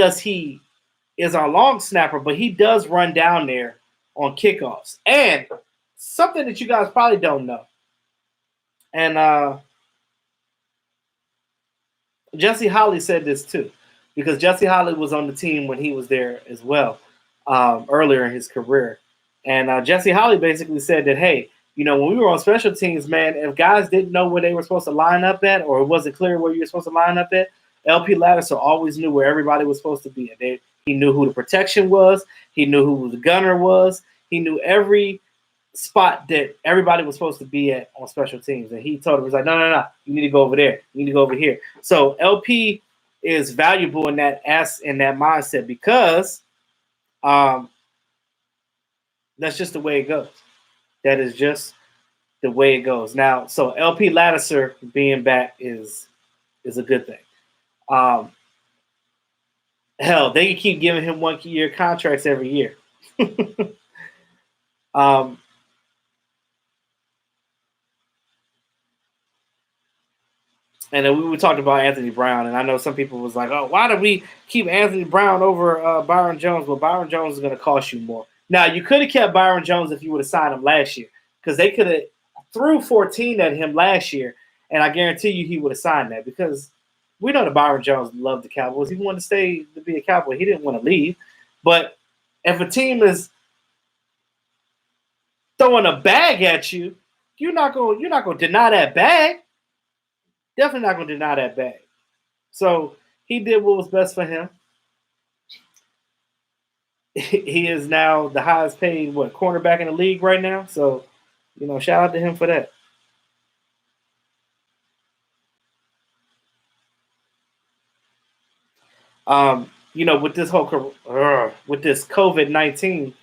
is our long snapper, but he does run down there on kickoffs. And something that you guys probably don't know. And Jesse Holly said this too, because Jesse Holly was on the team when he was there as well, earlier in his career. And Jesse Holly basically said that, hey, when we were on special teams, man, if guys didn't know where they were supposed to line up at, or it wasn't clear where you were supposed to line up at, LP Lattiser always knew where everybody was supposed to be. He knew who the protection was. He knew who the gunner was. He knew every spot that everybody was supposed to be at on special teams. And he told him, he's like, no, you need to go over there. You need to go over here. So LP is valuable in that mindset because that's just the way it goes. That is just the way it goes. Now, so LP Lattiser being back is a good thing. Hell, they can keep giving him 1-year contracts every year. And then we talked about Anthony Brown, and I know some people was like, "Oh, why do we keep Anthony Brown over Byron Jones?" Well, Byron Jones is going to cost you more. Now, you could have kept Byron Jones if you would have signed him last year, because they could have threw 14 at him last year, and I guarantee you he would have signed that, because we know that Byron Jones loved the Cowboys. He wanted to stay to be a Cowboy. He didn't want to leave. But if a team is throwing a bag at you, you're not going to deny that bag. Definitely not going to deny that bag. So he did what was best for him. He is now the highest paid cornerback in the league right now. So, shout out to him for that. With this whole with this COVID-19,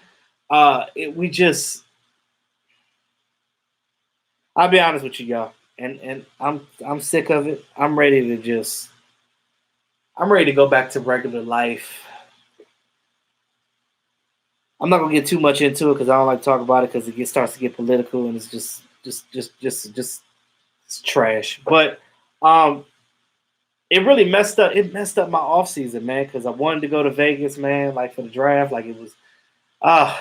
I'll be honest with you, y'all, and I'm sick of it. I'm ready to go back to regular life. I'm not gonna get too much into it because I don't like to talk about it because it starts to get political and it's just it's trash. But it really messed up. It messed up my off season, man, because I wanted to go to Vegas, man, like for the draft. Like it was, I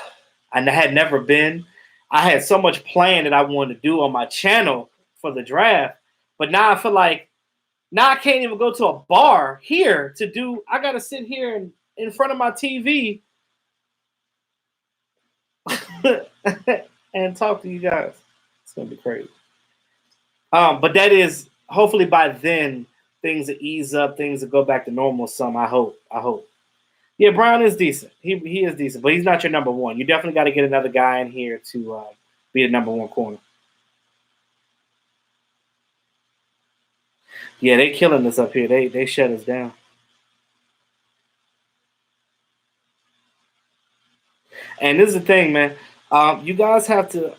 had never been. I had so much planned that I wanted to do on my channel for the draft, but now I feel like now I can't even go to a bar here to do. I got to sit here in front of my TV and talk to you guys. It's gonna be crazy. But that is hopefully by then things will ease up, things will go back to normal. Some I hope. Yeah, Brown is decent. He is decent, but he's not your number one. You definitely got to get another guy in here to be the number one corner. Yeah, they killing us up here. They shut us down. And this is the thing, man. You guys have to.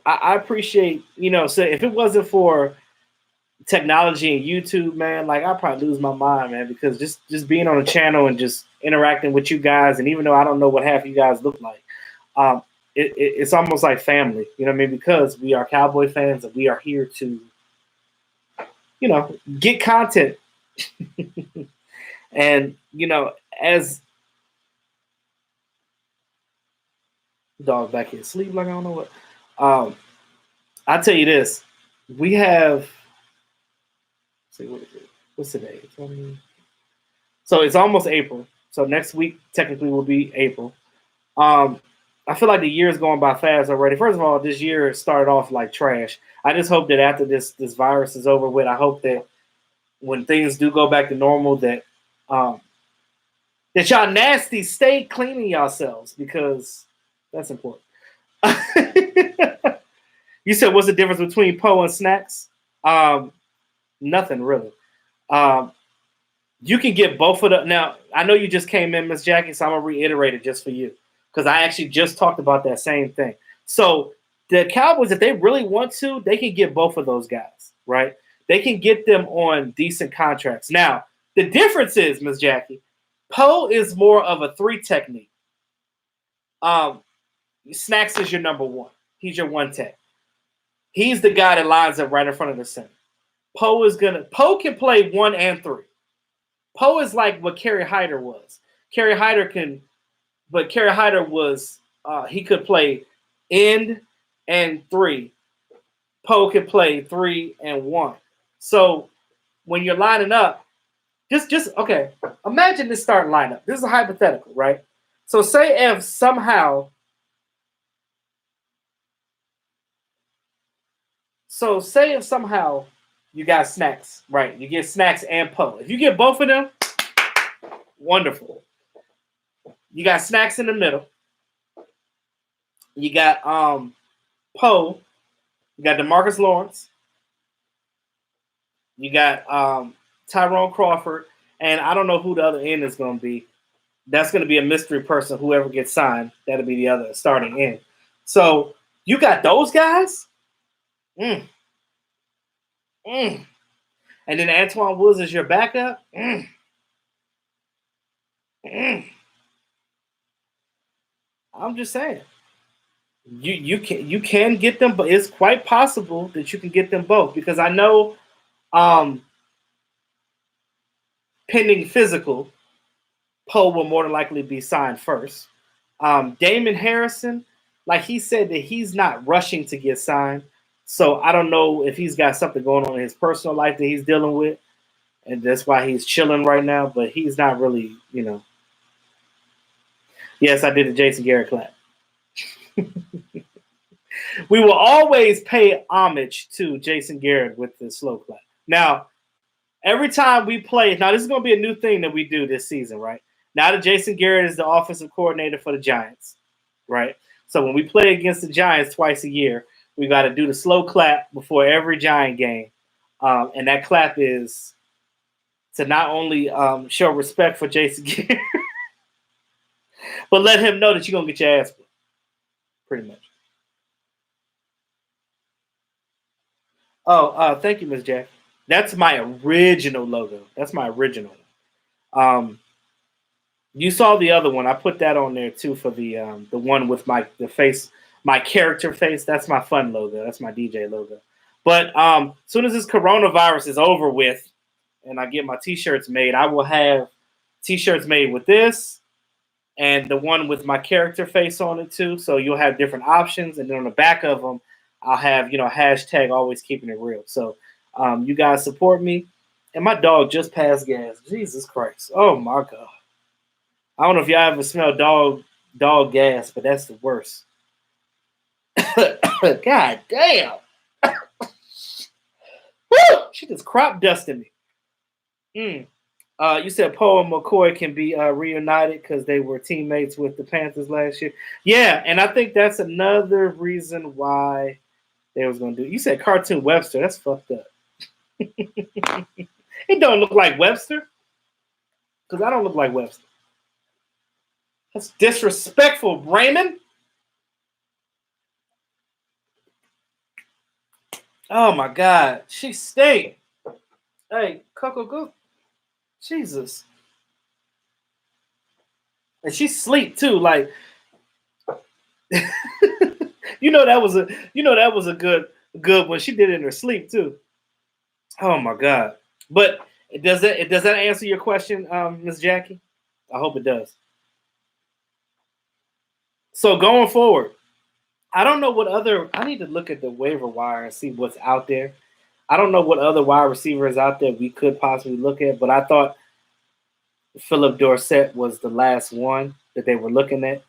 I appreciate, So if it wasn't for technology and YouTube, man, like I'd probably lose my mind, man, because just being on a channel and just interacting with you guys, and even though I don't know what half you guys look like, it's almost like family. You know what I mean? Because we are Cowboy fans and we are here to, get content. And as dog back here sleep like I don't know what. I'll tell you this: we have. See what is it? What's today? 20. So it's almost April. So next week technically will be April. I feel like the year is going by fast already. First of all, this year started off like trash. I just hope that after this virus is over with, I hope that when things do go back to normal, that y'all nasty stay cleaning yourselves, because that's important. You said, what's the difference between Poe and Snacks? Nothing really. You can get both of them. Now, I know you just came in, Miss Jackie, so I'm going to reiterate it just for you, because I actually just talked about that same thing. So the Cowboys, if they really want to, they can get both of those guys, right? They can get them on decent contracts. Now, the difference is, Miss Jackie, Poe is more of a 3 technique. Snacks is your number 1. He's your 1 tech. He's the guy that lines up right in front of the center. Poe can play 1 and 3. Poe is like what Kerry Hyder was. Kerry Hyder was he could play end and 3. Poe could play 3 and 1. So when you're lining up, Just okay. Imagine this starting lineup. This is a hypothetical, right? So say if somehow, you got Snacks, right? You get Snacks and Poe. If you get both of them, wonderful. You got Snacks in the middle. You got Poe. You got DeMarcus Lawrence. You got Tyrone Crawford, and I don't know who the other end is going to be. That's going to be a mystery person. Whoever gets signed, that'll be the other starting end. So you got those guys, mm, mm. And then Antoine Woods is your backup. Mm. I'm just saying, you can get them, but it's quite possible that you can get them both because I know, um, pending physical, Poe will more than likely be signed first. Damon Harrison, like he said that he's not rushing to get signed. So I don't know if he's got something going on in his personal life that he's dealing with, and that's why he's chilling right now. But he's not really. Yes, I did the Jason Garrett clap. We will always pay homage to Jason Garrett with the slow clap. Now, every time we play, now this is going to be a new thing that we do this season, right? Now that Jason Garrett is the offensive coordinator for the Giants, right? So when we play against the Giants twice a year, we got to do the slow clap before every Giant game, and that clap is to not only show respect for Jason Garrett, but let him know that you're gonna get your ass beat, pretty much. Oh, thank you, Miss Jack. That's my original logo. That's my original. Um, You saw the other one. I put that on there too for the one with the face, my character face. That's my fun logo. That's my DJ logo. But as soon as this coronavirus is over with, and I get my T-shirts made, I will have T-shirts made with this and the one with my character face on it too. So you'll have different options, and then on the back of them, I'll have hashtag always keeping it real. So you guys support me, and my dog just passed gas. Jesus Christ! Oh my God! I don't know if y'all ever smell dog gas, but that's the worst. God damn! Woo! She just crop dusted me. Mm. You said Poe and McCoy can be reunited because they were teammates with the Panthers last year. Yeah, and I think that's another reason why they was going to do it. You said Cartoon Webster. That's fucked up. It don't look like Webster because I don't look like Webster. That's disrespectful, Raymond. Oh my God, she stink. Hey, Coco, go. Jesus, and she sleep too. Like that was a good one. She did it in her sleep too. Oh my God. But does that answer your question, Miss Jackie? I hope it does. So going forward, I don't know what other. I need to look at the waiver wire and see what's out there. I don't know what other wide receivers out there we could possibly look at, but I thought Philip Dorsett was the last one that they were looking at.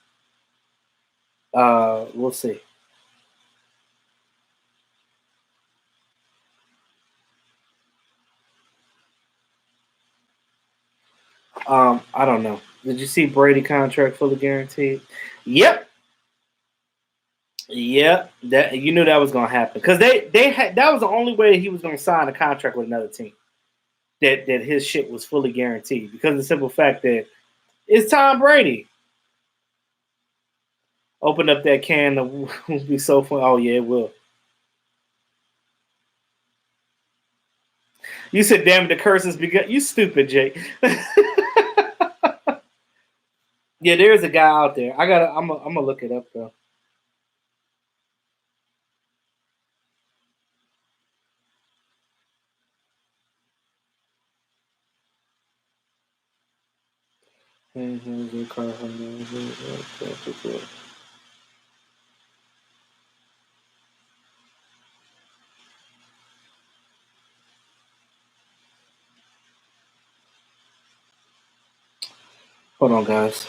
We'll see. I don't know. Did you see Brady contract fully guaranteed? Yep. Yeah, that you knew that was gonna happen because they had that was the only way he was gonna sign a contract with another team. That his shit was fully guaranteed because of the simple fact that it's Tom Brady. Open up that can of will be so fun. Oh yeah, it will. You said, "Damn, the curses begun." You stupid, Jake. Yeah, there's a guy out there. I'm gonna look it up though. Hold on, guys.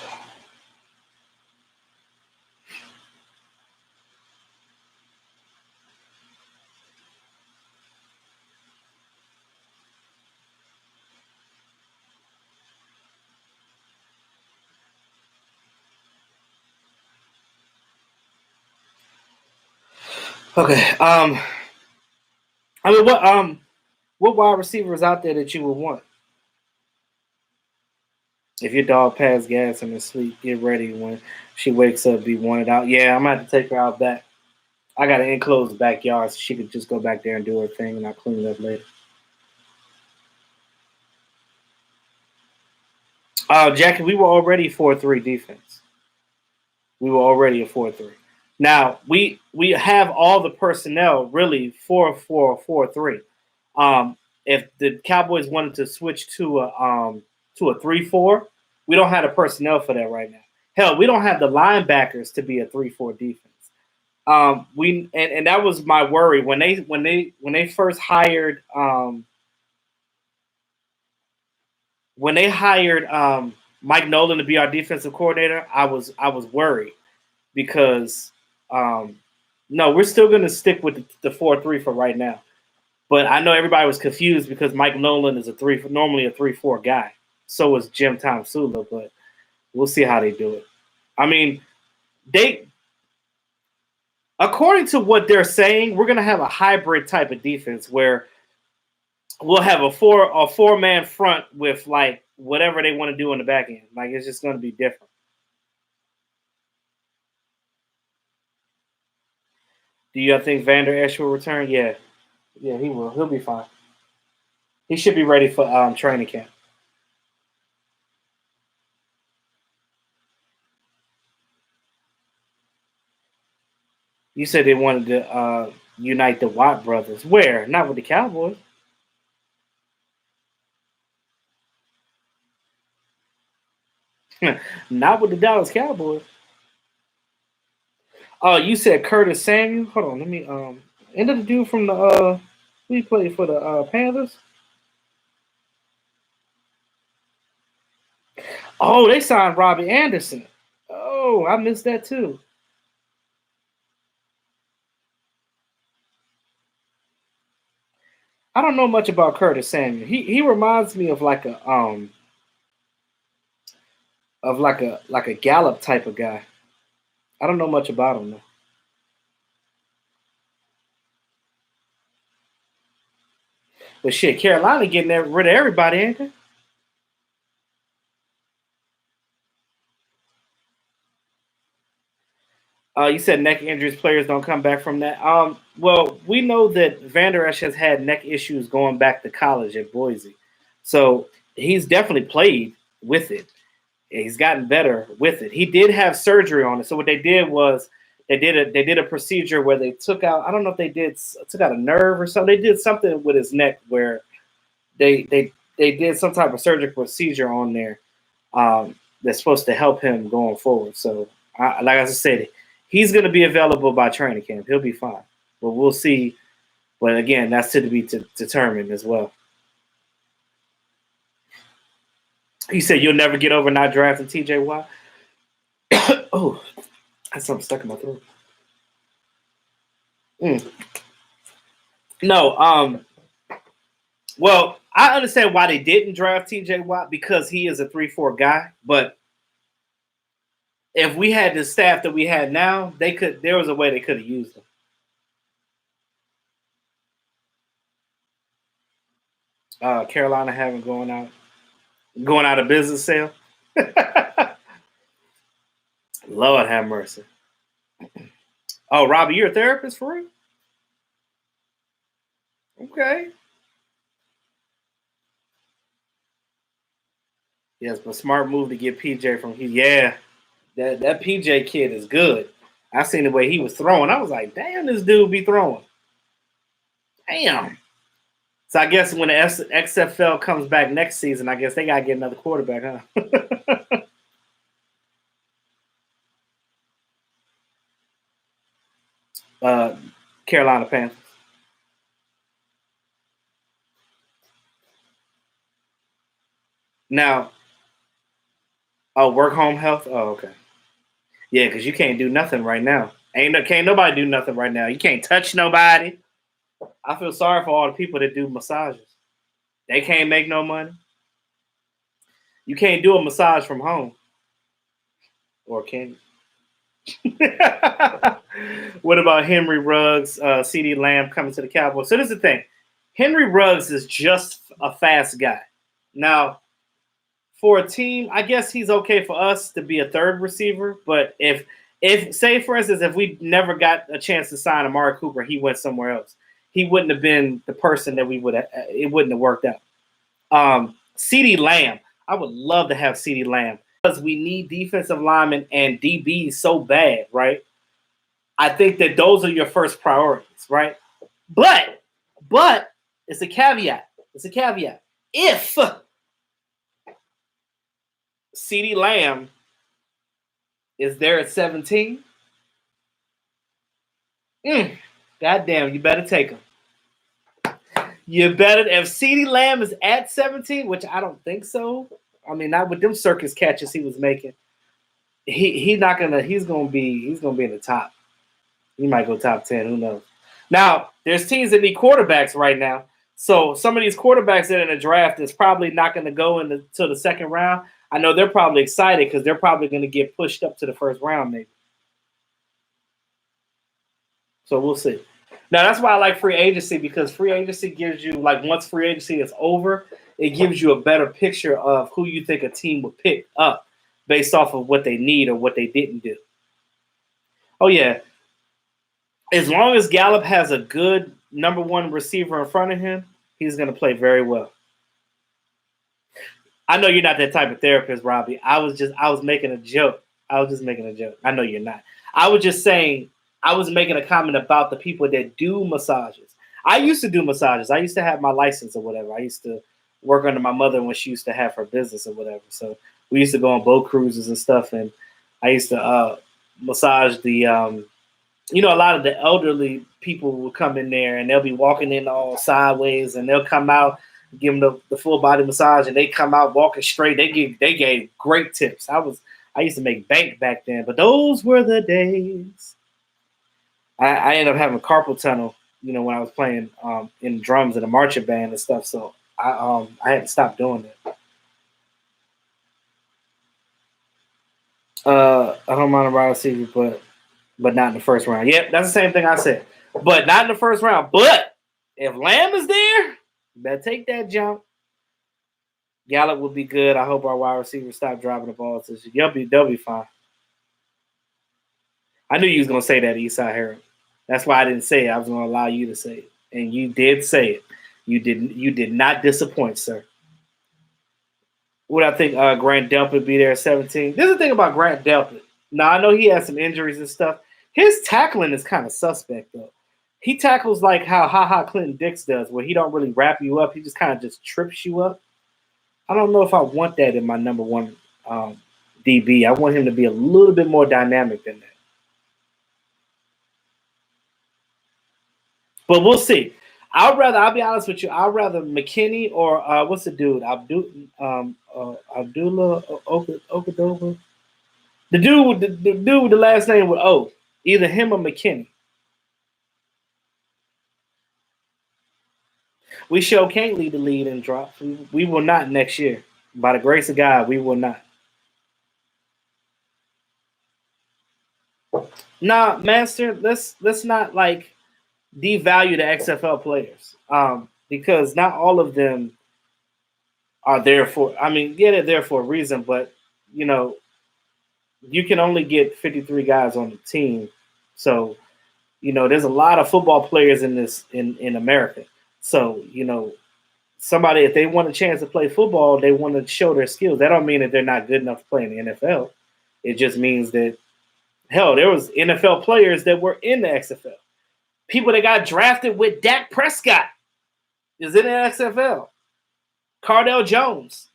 Okay. I mean, what wide receivers out there that you would want? If your dog passed gas in her sleep, get ready when she wakes up, be wanted out. Yeah, I'm gonna have to take her out back. I got an enclosed backyard, so she could just go back there and do her thing, and I'll clean it up later. Jackie, we were already 4-3 defense. We were already a 4-3. Now we have all the personnel really 4-4-4-3. If the Cowboys wanted to switch to a 3-4, we don't have the personnel for that right now. Hell, we don't have the linebackers to be a 3-4 defense. And that was my worry when they first hired Mike Nolan to be our defensive coordinator. I was worried because no, we're still going to stick with the 4-3 for right now. But I know everybody was confused because Mike Nolan is normally a 3-4 guy. So is Jim Tom Sula, but we'll see how they do it. I mean, they according to what they're saying, we're gonna have a hybrid type of defense where we'll have a four-man front with like whatever they want to do in the back end. Like it's just gonna be different. Do you think Vander Esch will return? Yeah. Yeah, he will. He'll be fine. He should be ready for training camp. You said they wanted to unite the Watt brothers. Where? Not with the Cowboys. Not with the Dallas Cowboys. Oh, you said Curtis Samuel. Hold on, let me ended the dude from the we played for the Panthers. Oh, they signed Robbie Anderson. Oh, I missed that too. I don't know much about Curtis Samuel. He reminds me of like a Gallup type of guy. I don't know much about him though. But shit, Carolina getting rid of everybody, ain't they? You said neck injuries, players don't come back from that. Well, we know that Vander Esch has had neck issues going back to college at Boise, so he's definitely played with it. He's gotten better with it. He did have surgery on it. So what they did was they did a procedure where they took out. I don't know if they took out a nerve or something. They did something with his neck where they did some type of surgical procedure on there that's supposed to help him going forward. So like I said, he's going to be available by training camp. He'll be fine, but we'll see. But again, that's to be determined as well. He said you'll never get over not drafting T.J. Watt. Oh, that's something stuck in my throat. Mm. No, well, I understand why they didn't draft T.J. Watt because he is a 3-4 guy. But if we had the staff that we had now, there was a way they could have used him. Carolina having going out of business sale. Lord have mercy. Oh, Robbie, you're a therapist for real? Okay. Yes, but smart move to get PJ from here. Yeah, that PJ kid is good. I seen the way he was throwing. I was like, damn, this dude be throwing. Damn. So I guess when the XFL comes back next season, I guess they gotta get another quarterback, huh? uh, Carolina Panthers. Now, Oh, work home health. Oh, okay. Yeah, because you can't do nothing right now. Can't nobody do nothing right now. You can't touch nobody. I feel sorry for all the people that do massages. They can't make no money. You can't do a massage from home, or can you? What about Henry Ruggs, CD Lamb coming to the Cowboys? So this is the thing. Henry Ruggs is just a fast guy. Now, for a team, I guess he's okay for us to be a third receiver. But if say for instance, if we never got a chance to sign Amari Cooper, he went somewhere else. He wouldn't have been the person that we would. It wouldn't have worked out. CD Lamb, I would love to have CD Lamb because we need defensive linemen and DBs so bad, right? I think that those are your first priorities, right? But it's a caveat. It's a caveat. If CD Lamb is there at 17, goddamn, you better take him. You better, if CD Lamb is at 17, which I don't think so. I mean, not with them circus catches he was making. He's gonna be in the top. He might go top 10, who knows. Now, there's teams that need quarterbacks right now. So some of these quarterbacks that are in the draft is probably not going to go into the second round. I know they're probably excited because they're probably going to get pushed up to the first round, maybe. So we'll see. Now that's why I like free agency, because free agency gives you, like, once free agency is over, it gives you a better picture of who you think a team would pick up based off of what they need or what they didn't do. Oh yeah, as long as Gallup has a good number one receiver in front of him, he's going to play very well. I know you're not that type of therapist, Robbie. I was making a joke. I was just making a joke. I know you're not. I was just saying, I was making a comment about the people that do massages. I used to do massages. I used to have my license or whatever. I used to work under my mother when she used to have her business or whatever. So we used to go on boat cruises and stuff. And I used to massage the, a lot of the elderly people will come in there and they'll be walking in all sideways and they'll come out, give them the full body massage, and they come out walking straight. They gave great tips. I used to make bank back then, but those were the days. I ended up having carpal tunnel, when I was playing in drums in a marching band and stuff. So I had to stop doing it. I don't mind a wide receiver, but not in the first round. Yep, that's the same thing I said. But not in the first round. But if Lamb is there, you better take that jump. Gallup will be good. I hope our wide receivers stop driving the ball. So they'll be fine. I knew you was gonna say that, Eastside Harold. That's why I didn't say it. I was gonna allow you to say it, and you did say it. You did not disappoint, sir. Would I think Grant Delpit would be there at 17? There's the thing about Grant Delpit. Now I know he has some injuries and stuff. His tackling is kind of suspect though. He tackles like how Ha Clinton Dix does, where he don't really wrap you up. He just kind of just trips you up. I don't know if I want that in my number one DB. I want him to be a little bit more dynamic than that. But we'll see. I'll be honest with you, I'd rather McKinney or what's the dude? Abdullah Okadoba. The dude with the last name with O. Either him or McKinney. We sure can't lead the lead in drops. We will not next year. By the grace of God, we will not. Nah, Master, let's not like devalue the XFL players. Because not all of them are there for, I mean, yeah, they're there for a reason, but you can only get 53 guys on the team. So, there's a lot of football players in America. So, somebody, if they want a chance to play football, they want to show their skills. That don't mean that they're not good enough to play in the NFL. It just means that, hell, there was NFL players that were in the XFL. People that got drafted with Dak Prescott is in the XFL. Cardell Jones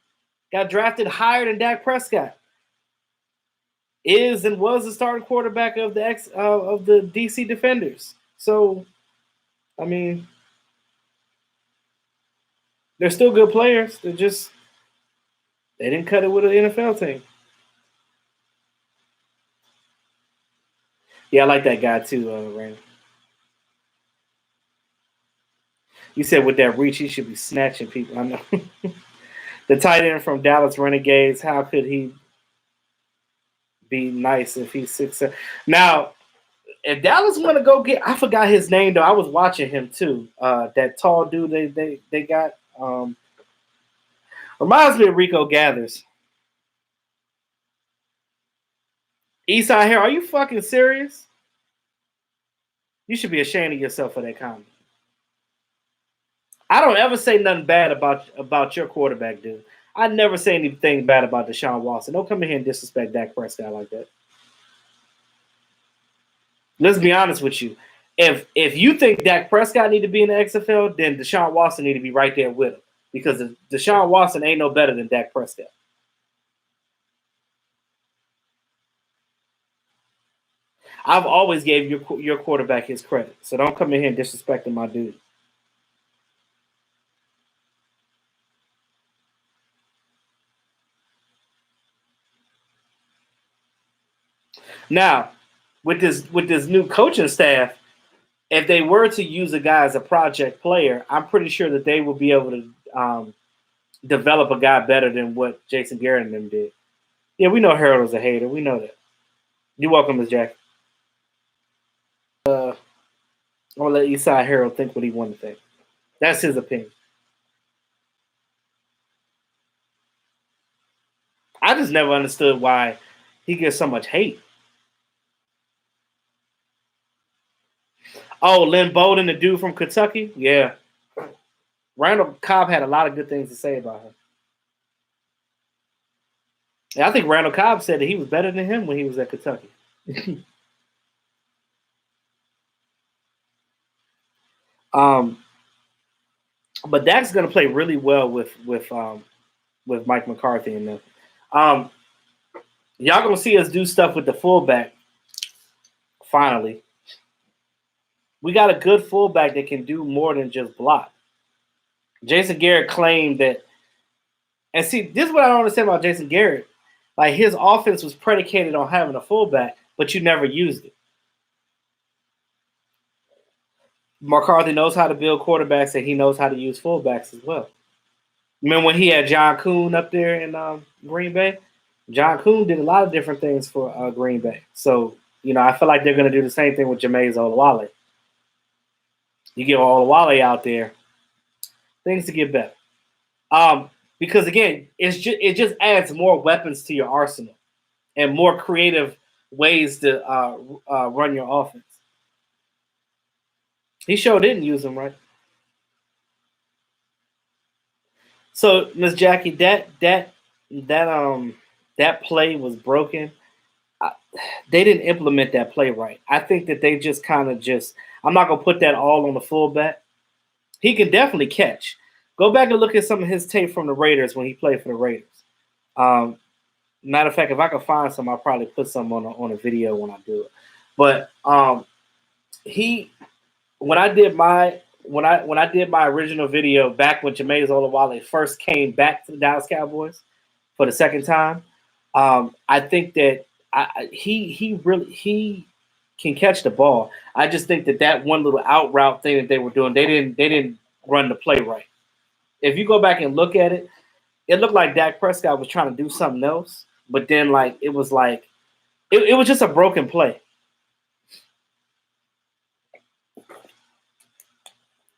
got drafted higher than Dak Prescott. Is and was the starting quarterback of the DC Defenders. So, I mean, they're still good players. They didn't cut it with an NFL team. Yeah, I like that guy too, Randy. You said with that reach, he should be snatching people. I know. The tight end from Dallas Renegades. How could he be nice if he's 6'7"? Now, if Dallas want to go get, I forgot his name though. I was watching him too. That tall dude they got reminds me of Rico Gathers. Eastside here, are you fucking serious? You should be ashamed of yourself for that comment. I don't ever say nothing bad about your quarterback, dude. I never say anything bad about Deshaun Watson. Don't come in here and disrespect Dak Prescott like that. Let's be honest with you. If you think Dak Prescott need to be in the XFL, then Deshaun Watson need to be right there with him because Deshaun Watson ain't no better than Dak Prescott. I've always gave your quarterback his credit, so don't come in here and disrespecting my dude. Now, with this new coaching staff, if they were to use a guy as a project player, I'm pretty sure that they will be able to develop a guy better than what Jason Garrett and them did. Yeah, we know Harold was a hater. We know that. You're welcome, Ms. Jack. I'll let Eastside Harold think what he wanted to think. That's his opinion. I just never understood why he gets so much hate. Oh, Lynn Bowden, the dude from Kentucky? Yeah. Randall Cobb had a lot of good things to say about him. And I think Randall Cobb said that he was better than him when he was at Kentucky. But Dak's going to play really well with Mike McCarthy and them. Y'all going to see us do stuff with the fullback. Finally, we got a good fullback that can do more than just block. Jason Garrett claimed that, and see, this is what I don't understand about Jason Garrett. Like his offense was predicated on having a fullback, but you never used it. McCarthy knows how to build quarterbacks, and he knows how to use fullbacks as well. Remember when he had John Kuhn up there in Green Bay? John Kuhn did a lot of different things for Green Bay. So, I feel like they're going to do the same thing with Jameis Olawale. You get Olawale out there, things to get better. Because, again, it just adds more weapons to your arsenal and more creative ways to run your offense. He sure didn't use them, right? So, Miss Jackie, that play was broken. They didn't implement that play right. I think that they just kind of I'm not going to put that all on the fullback. He can definitely catch. Go back and look at some of his tape from the Raiders when he played for the Raiders. Matter of fact, if I can find some, I'll probably put some on a video when I do it. But when I did my original video back when Jameis Olawale first came back to the Dallas Cowboys for the second time, I think that he really can catch the ball. I just think that one little out route thing that they were doing, they didn't run the play right. If you go back and look at it, it looked like Dak Prescott was trying to do something else, but then it was just a broken play.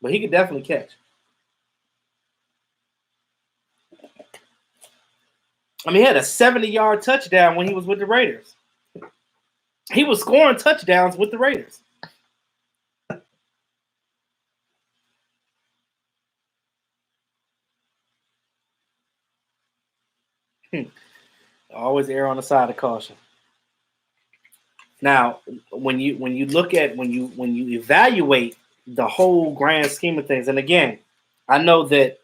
But he could definitely catch. I mean, he had a 70-yard touchdown when he was with the Raiders. He was scoring touchdowns with the Raiders. Always err on the side of caution. Now, when you evaluate the whole grand scheme of things, and again, I know that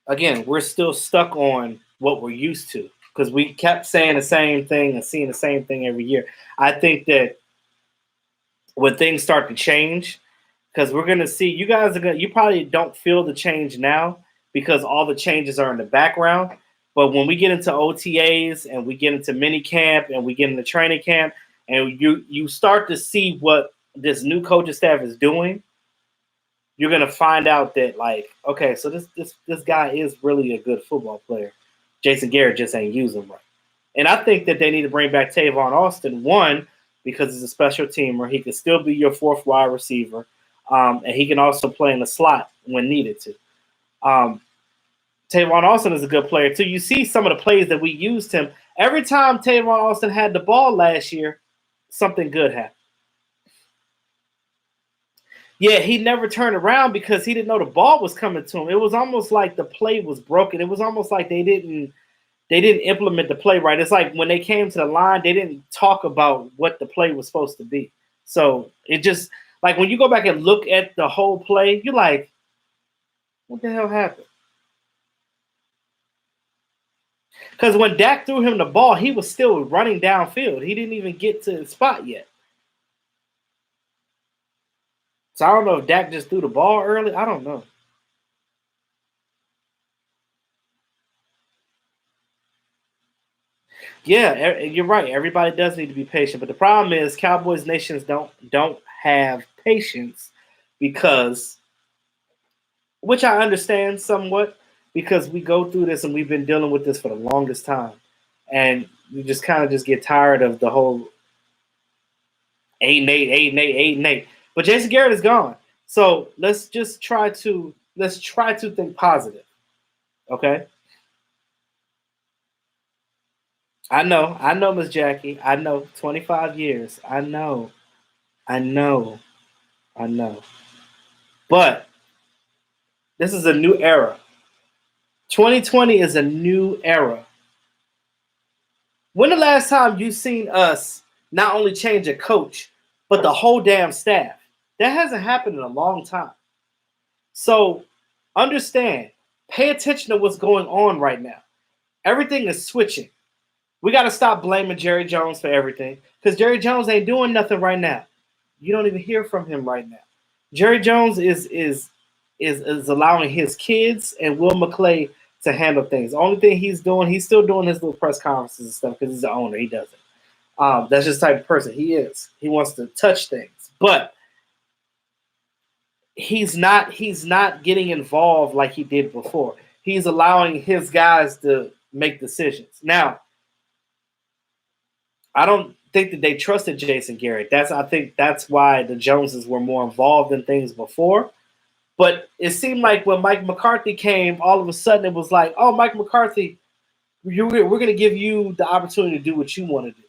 we're still stuck on what we're used to because we kept saying the same thing and seeing the same thing every year. I think that when things start to change, because we're going to see, you probably don't feel the change now because all the changes are in the background. But when we get into OTAs and we get into mini camp and we get into training camp, and you start to see what this new coaching staff is doing, you're gonna find out that like, okay, so this guy is really a good football player. Jason Garrett just ain't using him right. And I think that they need to bring back Tavon Austin, one, because he's a special teamer. He can still be your fourth wide receiver. And he can also play in the slot when needed to. Tavon Austin is a good player too. You see some of the plays that we used him. Every time Tavon Austin had the ball last year, something good happened. Yeah, he never turned around because he didn't know the ball was coming to him. It was almost like the play was broken. It was almost like they didn't implement the play right. It's like when they came to the line, they didn't talk about what the play was supposed to be. So it just like when you go back and look at the whole play, you're like, what the hell happened? Because when Dak threw him the ball, he was still running downfield. He didn't even get to the spot yet. So I don't know if Dak just threw the ball early. I don't know. Yeah, you're right. Everybody does need to be patient, but the problem is Cowboys nations don't have patience because, which I understand somewhat, because we go through this and we've been dealing with this for the longest time, and you just kind of just get tired of the whole 8-8, 8-8, 8-8. But Jason Garrett is gone, so let's try to think positive, okay? I know, Miss Jackie. I know, 25 years. I know, I know. But this is a new era. 2020 is a new era. When the last time you seen us not only change a coach, but the whole damn staff? That hasn't happened in a long time. So understand, pay attention to what's going on right now. Everything is switching. We got to stop blaming Jerry Jones for everything because Jerry Jones ain't doing nothing right now. You don't even hear from him right now. Jerry Jones is allowing his kids and Will McClay to handle things. The only thing he's still doing his little press conferences and stuff because he's the owner. He does it. That's just the type of person he is. He wants to touch things, but he's not getting involved like he did before. He's allowing his guys to make decisions. Now, I don't think that they trusted Jason Garrett. I think that's why the Joneses were more involved in things before. But it seemed like when Mike McCarthy came, all of a sudden it was like, oh, Mike McCarthy, we're going to give you the opportunity to do what you want to do.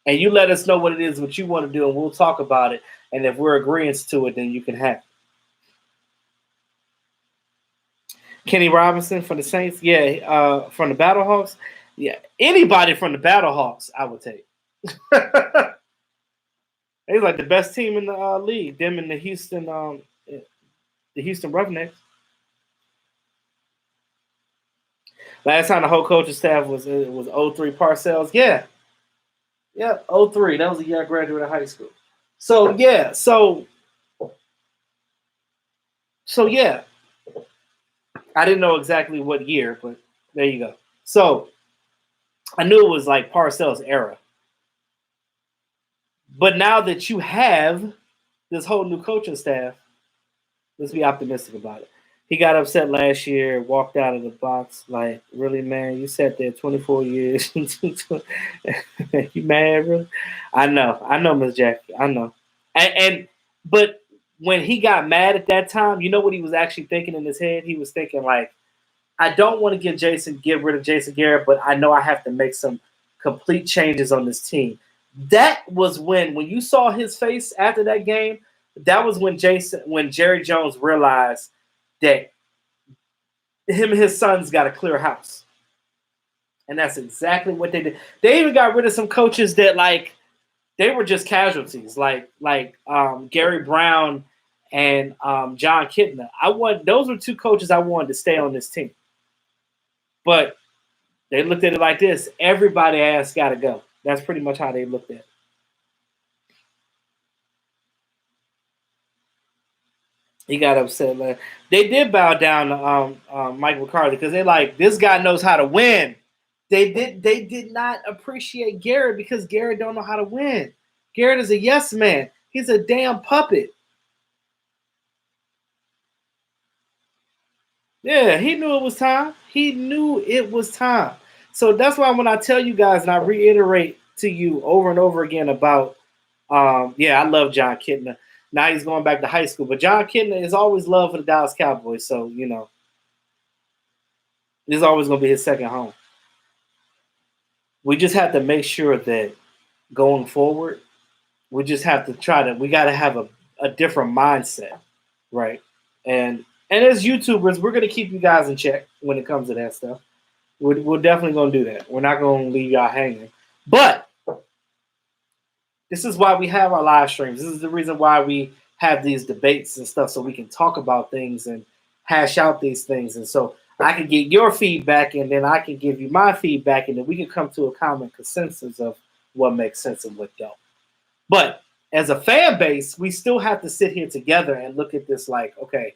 And you let us know what it is, what you want to do, and we'll talk about it. And if we're agreeing to it, then you can have it. Kenny Robinson from the Saints, yeah, from the Battlehawks. Yeah, anybody from the Battlehawks, I would take. They're like the best team in the league. Them and the Houston Roughnecks. Last time the whole coaching staff was 03 Parcells. Yeah, 03. That was the year I graduated high school. So yeah, so yeah. I didn't know exactly what year, but there you go. So I knew it was like Parcells' era. But now that you have this whole new coaching staff, let's be optimistic about it. He got upset last year, walked out of the box like, really, man? You sat there 24 years. You mad, really? I know, Miss Jackie. I know. But when he got mad at that time, you know what he was actually thinking in his head? He was thinking like, I don't want to get rid of Jason Garrett, but I know I have to make some complete changes on this team. That was when you saw his face after that game, that was when Jerry Jones realized that him and his sons got a clear house. And that's exactly what they did. They even got rid of some coaches that like they were just casualties, like Gary Brown and John Kitna. Those were two coaches I wanted to stay on this team. But they looked at it like this: everybody else got to go. That's pretty much how they looked at it. He got upset. Like, they did bow down to Mike McCarthy because they're like, this guy knows how to win. They did not appreciate Garrett because Garrett don't know how to win. Garrett is a yes man. He's a damn puppet. Yeah, he knew it was time. He knew it was time. So that's why when I tell you guys and I reiterate to you over and over again about yeah, I love John Kitna. Now he's going back to high school, but John Kitna is always love for the Dallas Cowboys. So, you know, this is always going to be his second home. We just have to make sure that going forward, we just have to we got to have a different mindset, right? And as YouTubers, we're going to keep you guys in check when it comes to that stuff. We're definitely going to do that. We're not going to leave y'all hanging. But this is why we have our live streams. This is the reason why we have these debates and stuff so we can talk about things and hash out these things. And so I can get your feedback and then I can give you my feedback and then we can come to a common consensus of what makes sense and what don't. But as a fan base, we still have to sit here together and look at this like, okay,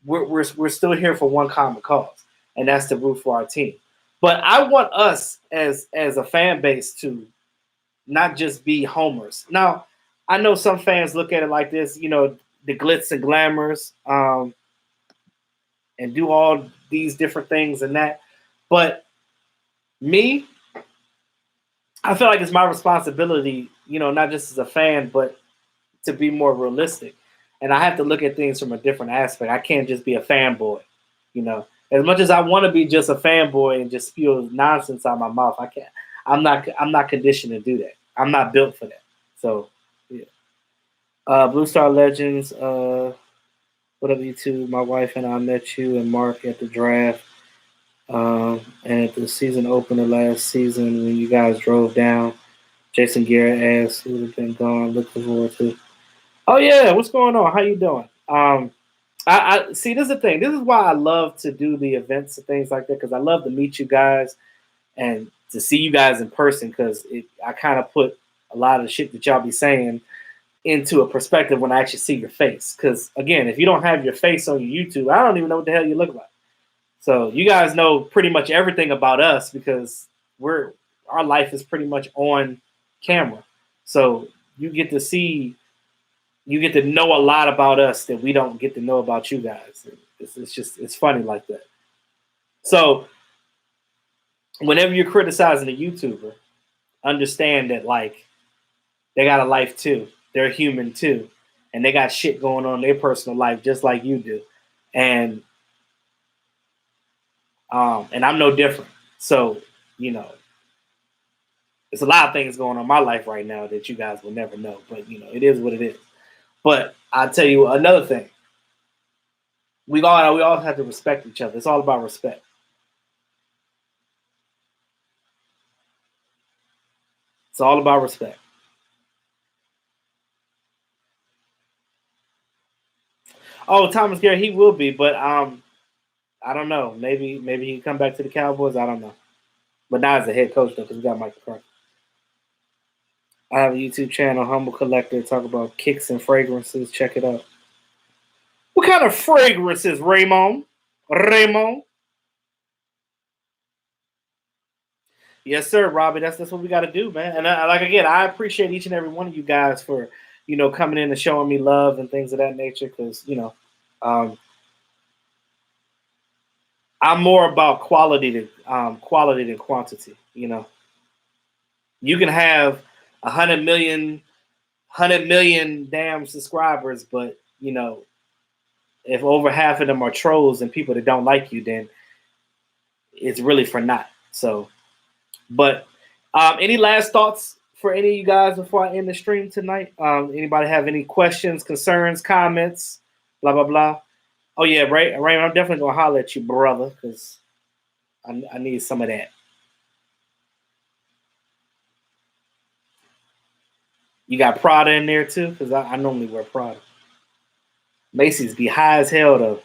we're still here for one common cause, and that's to root for our team. But I want us as a fan base to not just be homers. Now, I know some fans look at it like this, you know, the glitz and glamours, and do all these different things and that. But me, I feel like it's my responsibility, you know, not just as a fan, but to be more realistic. And I have to look at things from a different aspect. I can't just be a fanboy, you know. As much as I want to be just a fanboy and just spew nonsense out my mouth, I can't. I'm not conditioned to do that. I'm not built for that. So, yeah. Blue Star Legends. What up, you two? My wife and I met you and Mark at the draft, and at the season opener last season when you guys drove down. Jason Garrett asked who have been gone. Looking forward to. Oh yeah, what's going on? How you doing? I see. This is the thing. This is why I love to do the events and things like that because I love to meet you guys and to see you guys in person because I kind of put a lot of the shit that y'all be saying into a perspective when I actually see your face. Because again, if you don't have your face on your YouTube, I don't even know what the hell you look like. So you guys know pretty much everything about us because our life is pretty much on camera. So you get to see, you get to know a lot about us that we don't get to know about you guys. It's funny like that. So whenever you're criticizing a YouTuber, understand that like they got a life too. They're human too. And they got shit going on in their personal life just like you do. And I'm no different. So, you know, there's a lot of things going on in my life right now that you guys will never know. But you know, it is what it is. But I'll tell you another thing. We all have to respect each other. It's all about respect. It's all about respect. Oh, Thomas Garrett, he will be, but I don't know. Maybe he can come back to the Cowboys. I don't know. But now as a head coach though, because we got Mike McCarthy. I have a YouTube channel, Humble Collector, talk about kicks and fragrances. Check it out. What kind of fragrances, Raymond? Raymond? Yes, sir, Robbie. That's what we got to do, man. And like again, I appreciate each and every one of you guys for coming in and showing me love and things of that nature. Because um, I'm more about quality than quantity. You can have 100 million damn subscribers, but if over half of them are trolls and people that don't like you, then it's really for naught. So, but any last thoughts for any of you guys before I end the stream tonight? Anybody have any questions, concerns, comments, blah, blah, blah? Oh, yeah, Ray, I'm definitely going to holler at you, brother, because I need some of that. You got Prada in there, too? Because I normally wear Prada. Macy's be high as hell, though.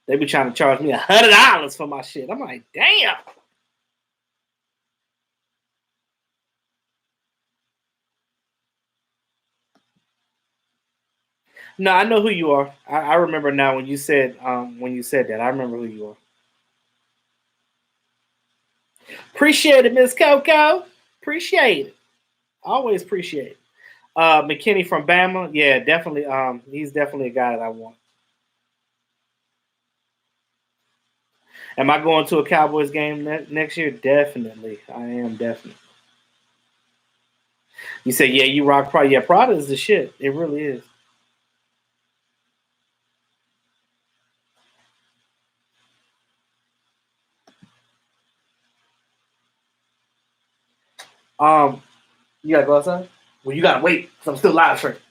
They be trying to charge me $100 for my shit. I'm like, damn. No, I know who you are. I remember now when you said that. I remember who you are. Appreciate it, Miss Coco. Appreciate it. Always appreciate it. McKinney from Bama. Yeah, definitely. He's definitely a guy that I want. Am I going to a Cowboys game next year? Definitely. I am definitely. You say, yeah, you rock Prada. Yeah, Prada is the shit. It really is. Um, you gotta go outside? Well, you gotta wait, 'cause I'm still live streaming.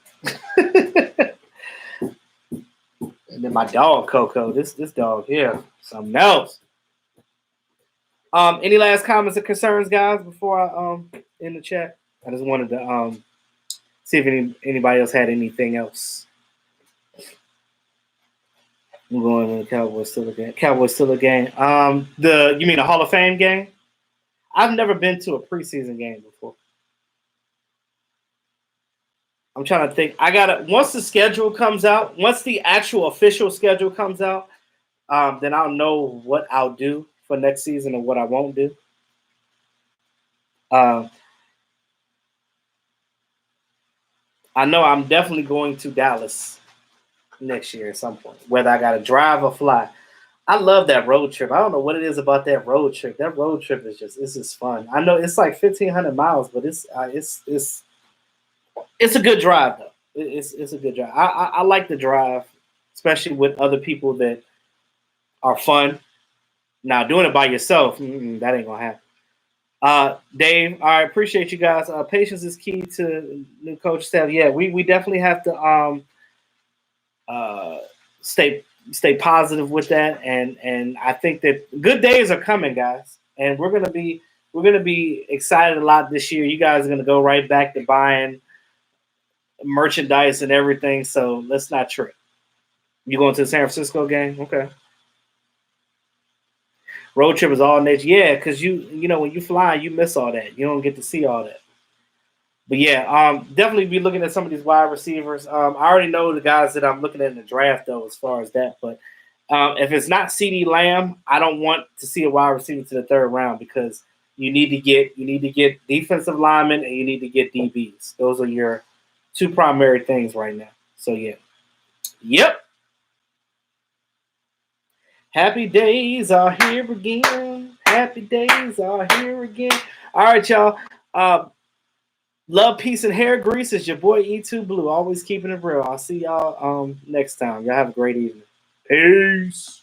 And then my dog Coco, this dog here, something else. Any last comments or concerns, guys, before I in the chat? I just wanted to see if anybody else had anything else. I'm going to the Cowboys still a game. Cowboys still a game. You mean the Hall of Fame game? I've never been to a preseason game before. I'm trying to think. I gotta once the schedule comes out, once the actual official schedule comes out, then I'll know what I'll do for next season and what I won't do. Uh, I know I'm definitely going to Dallas next year at some point, whether I got to drive or fly. I love that road trip. I don't know what it is about that road trip. That road trip is just fun. I know it's like 1,500 miles, but it's a good drive though. It's a good drive. I like the drive, especially with other people that are fun. Now doing it by yourself, that ain't gonna happen. Dave, I appreciate you guys. Patience is key to new coach staff. Yeah, we definitely have to uh, stay positive with that, and I think that good days are coming, guys, and we're gonna be excited a lot this year. You guys are gonna go right back to buying merchandise and everything. So let's not trip. You going to the San Francisco game? Okay. Road trip is all nature. Yeah, because you know when you fly, you miss all that. You don't get to see all that. But yeah, definitely be looking at some of these wide receivers. I already know the guys that I'm looking at in the draft though, as far as that. But if it's not CeeDee Lamb, I don't want to see a wide receiver to the third round because you need to get defensive linemen and you need to get DBs. Those are your two primary things right now. So yeah. Yep. Happy days are here again. Happy days are here again. All right, y'all. Love, peace, and hair grease is your boy E2 Blue. Always keeping it real. I'll see y'all next time. Y'all have a great evening. Peace.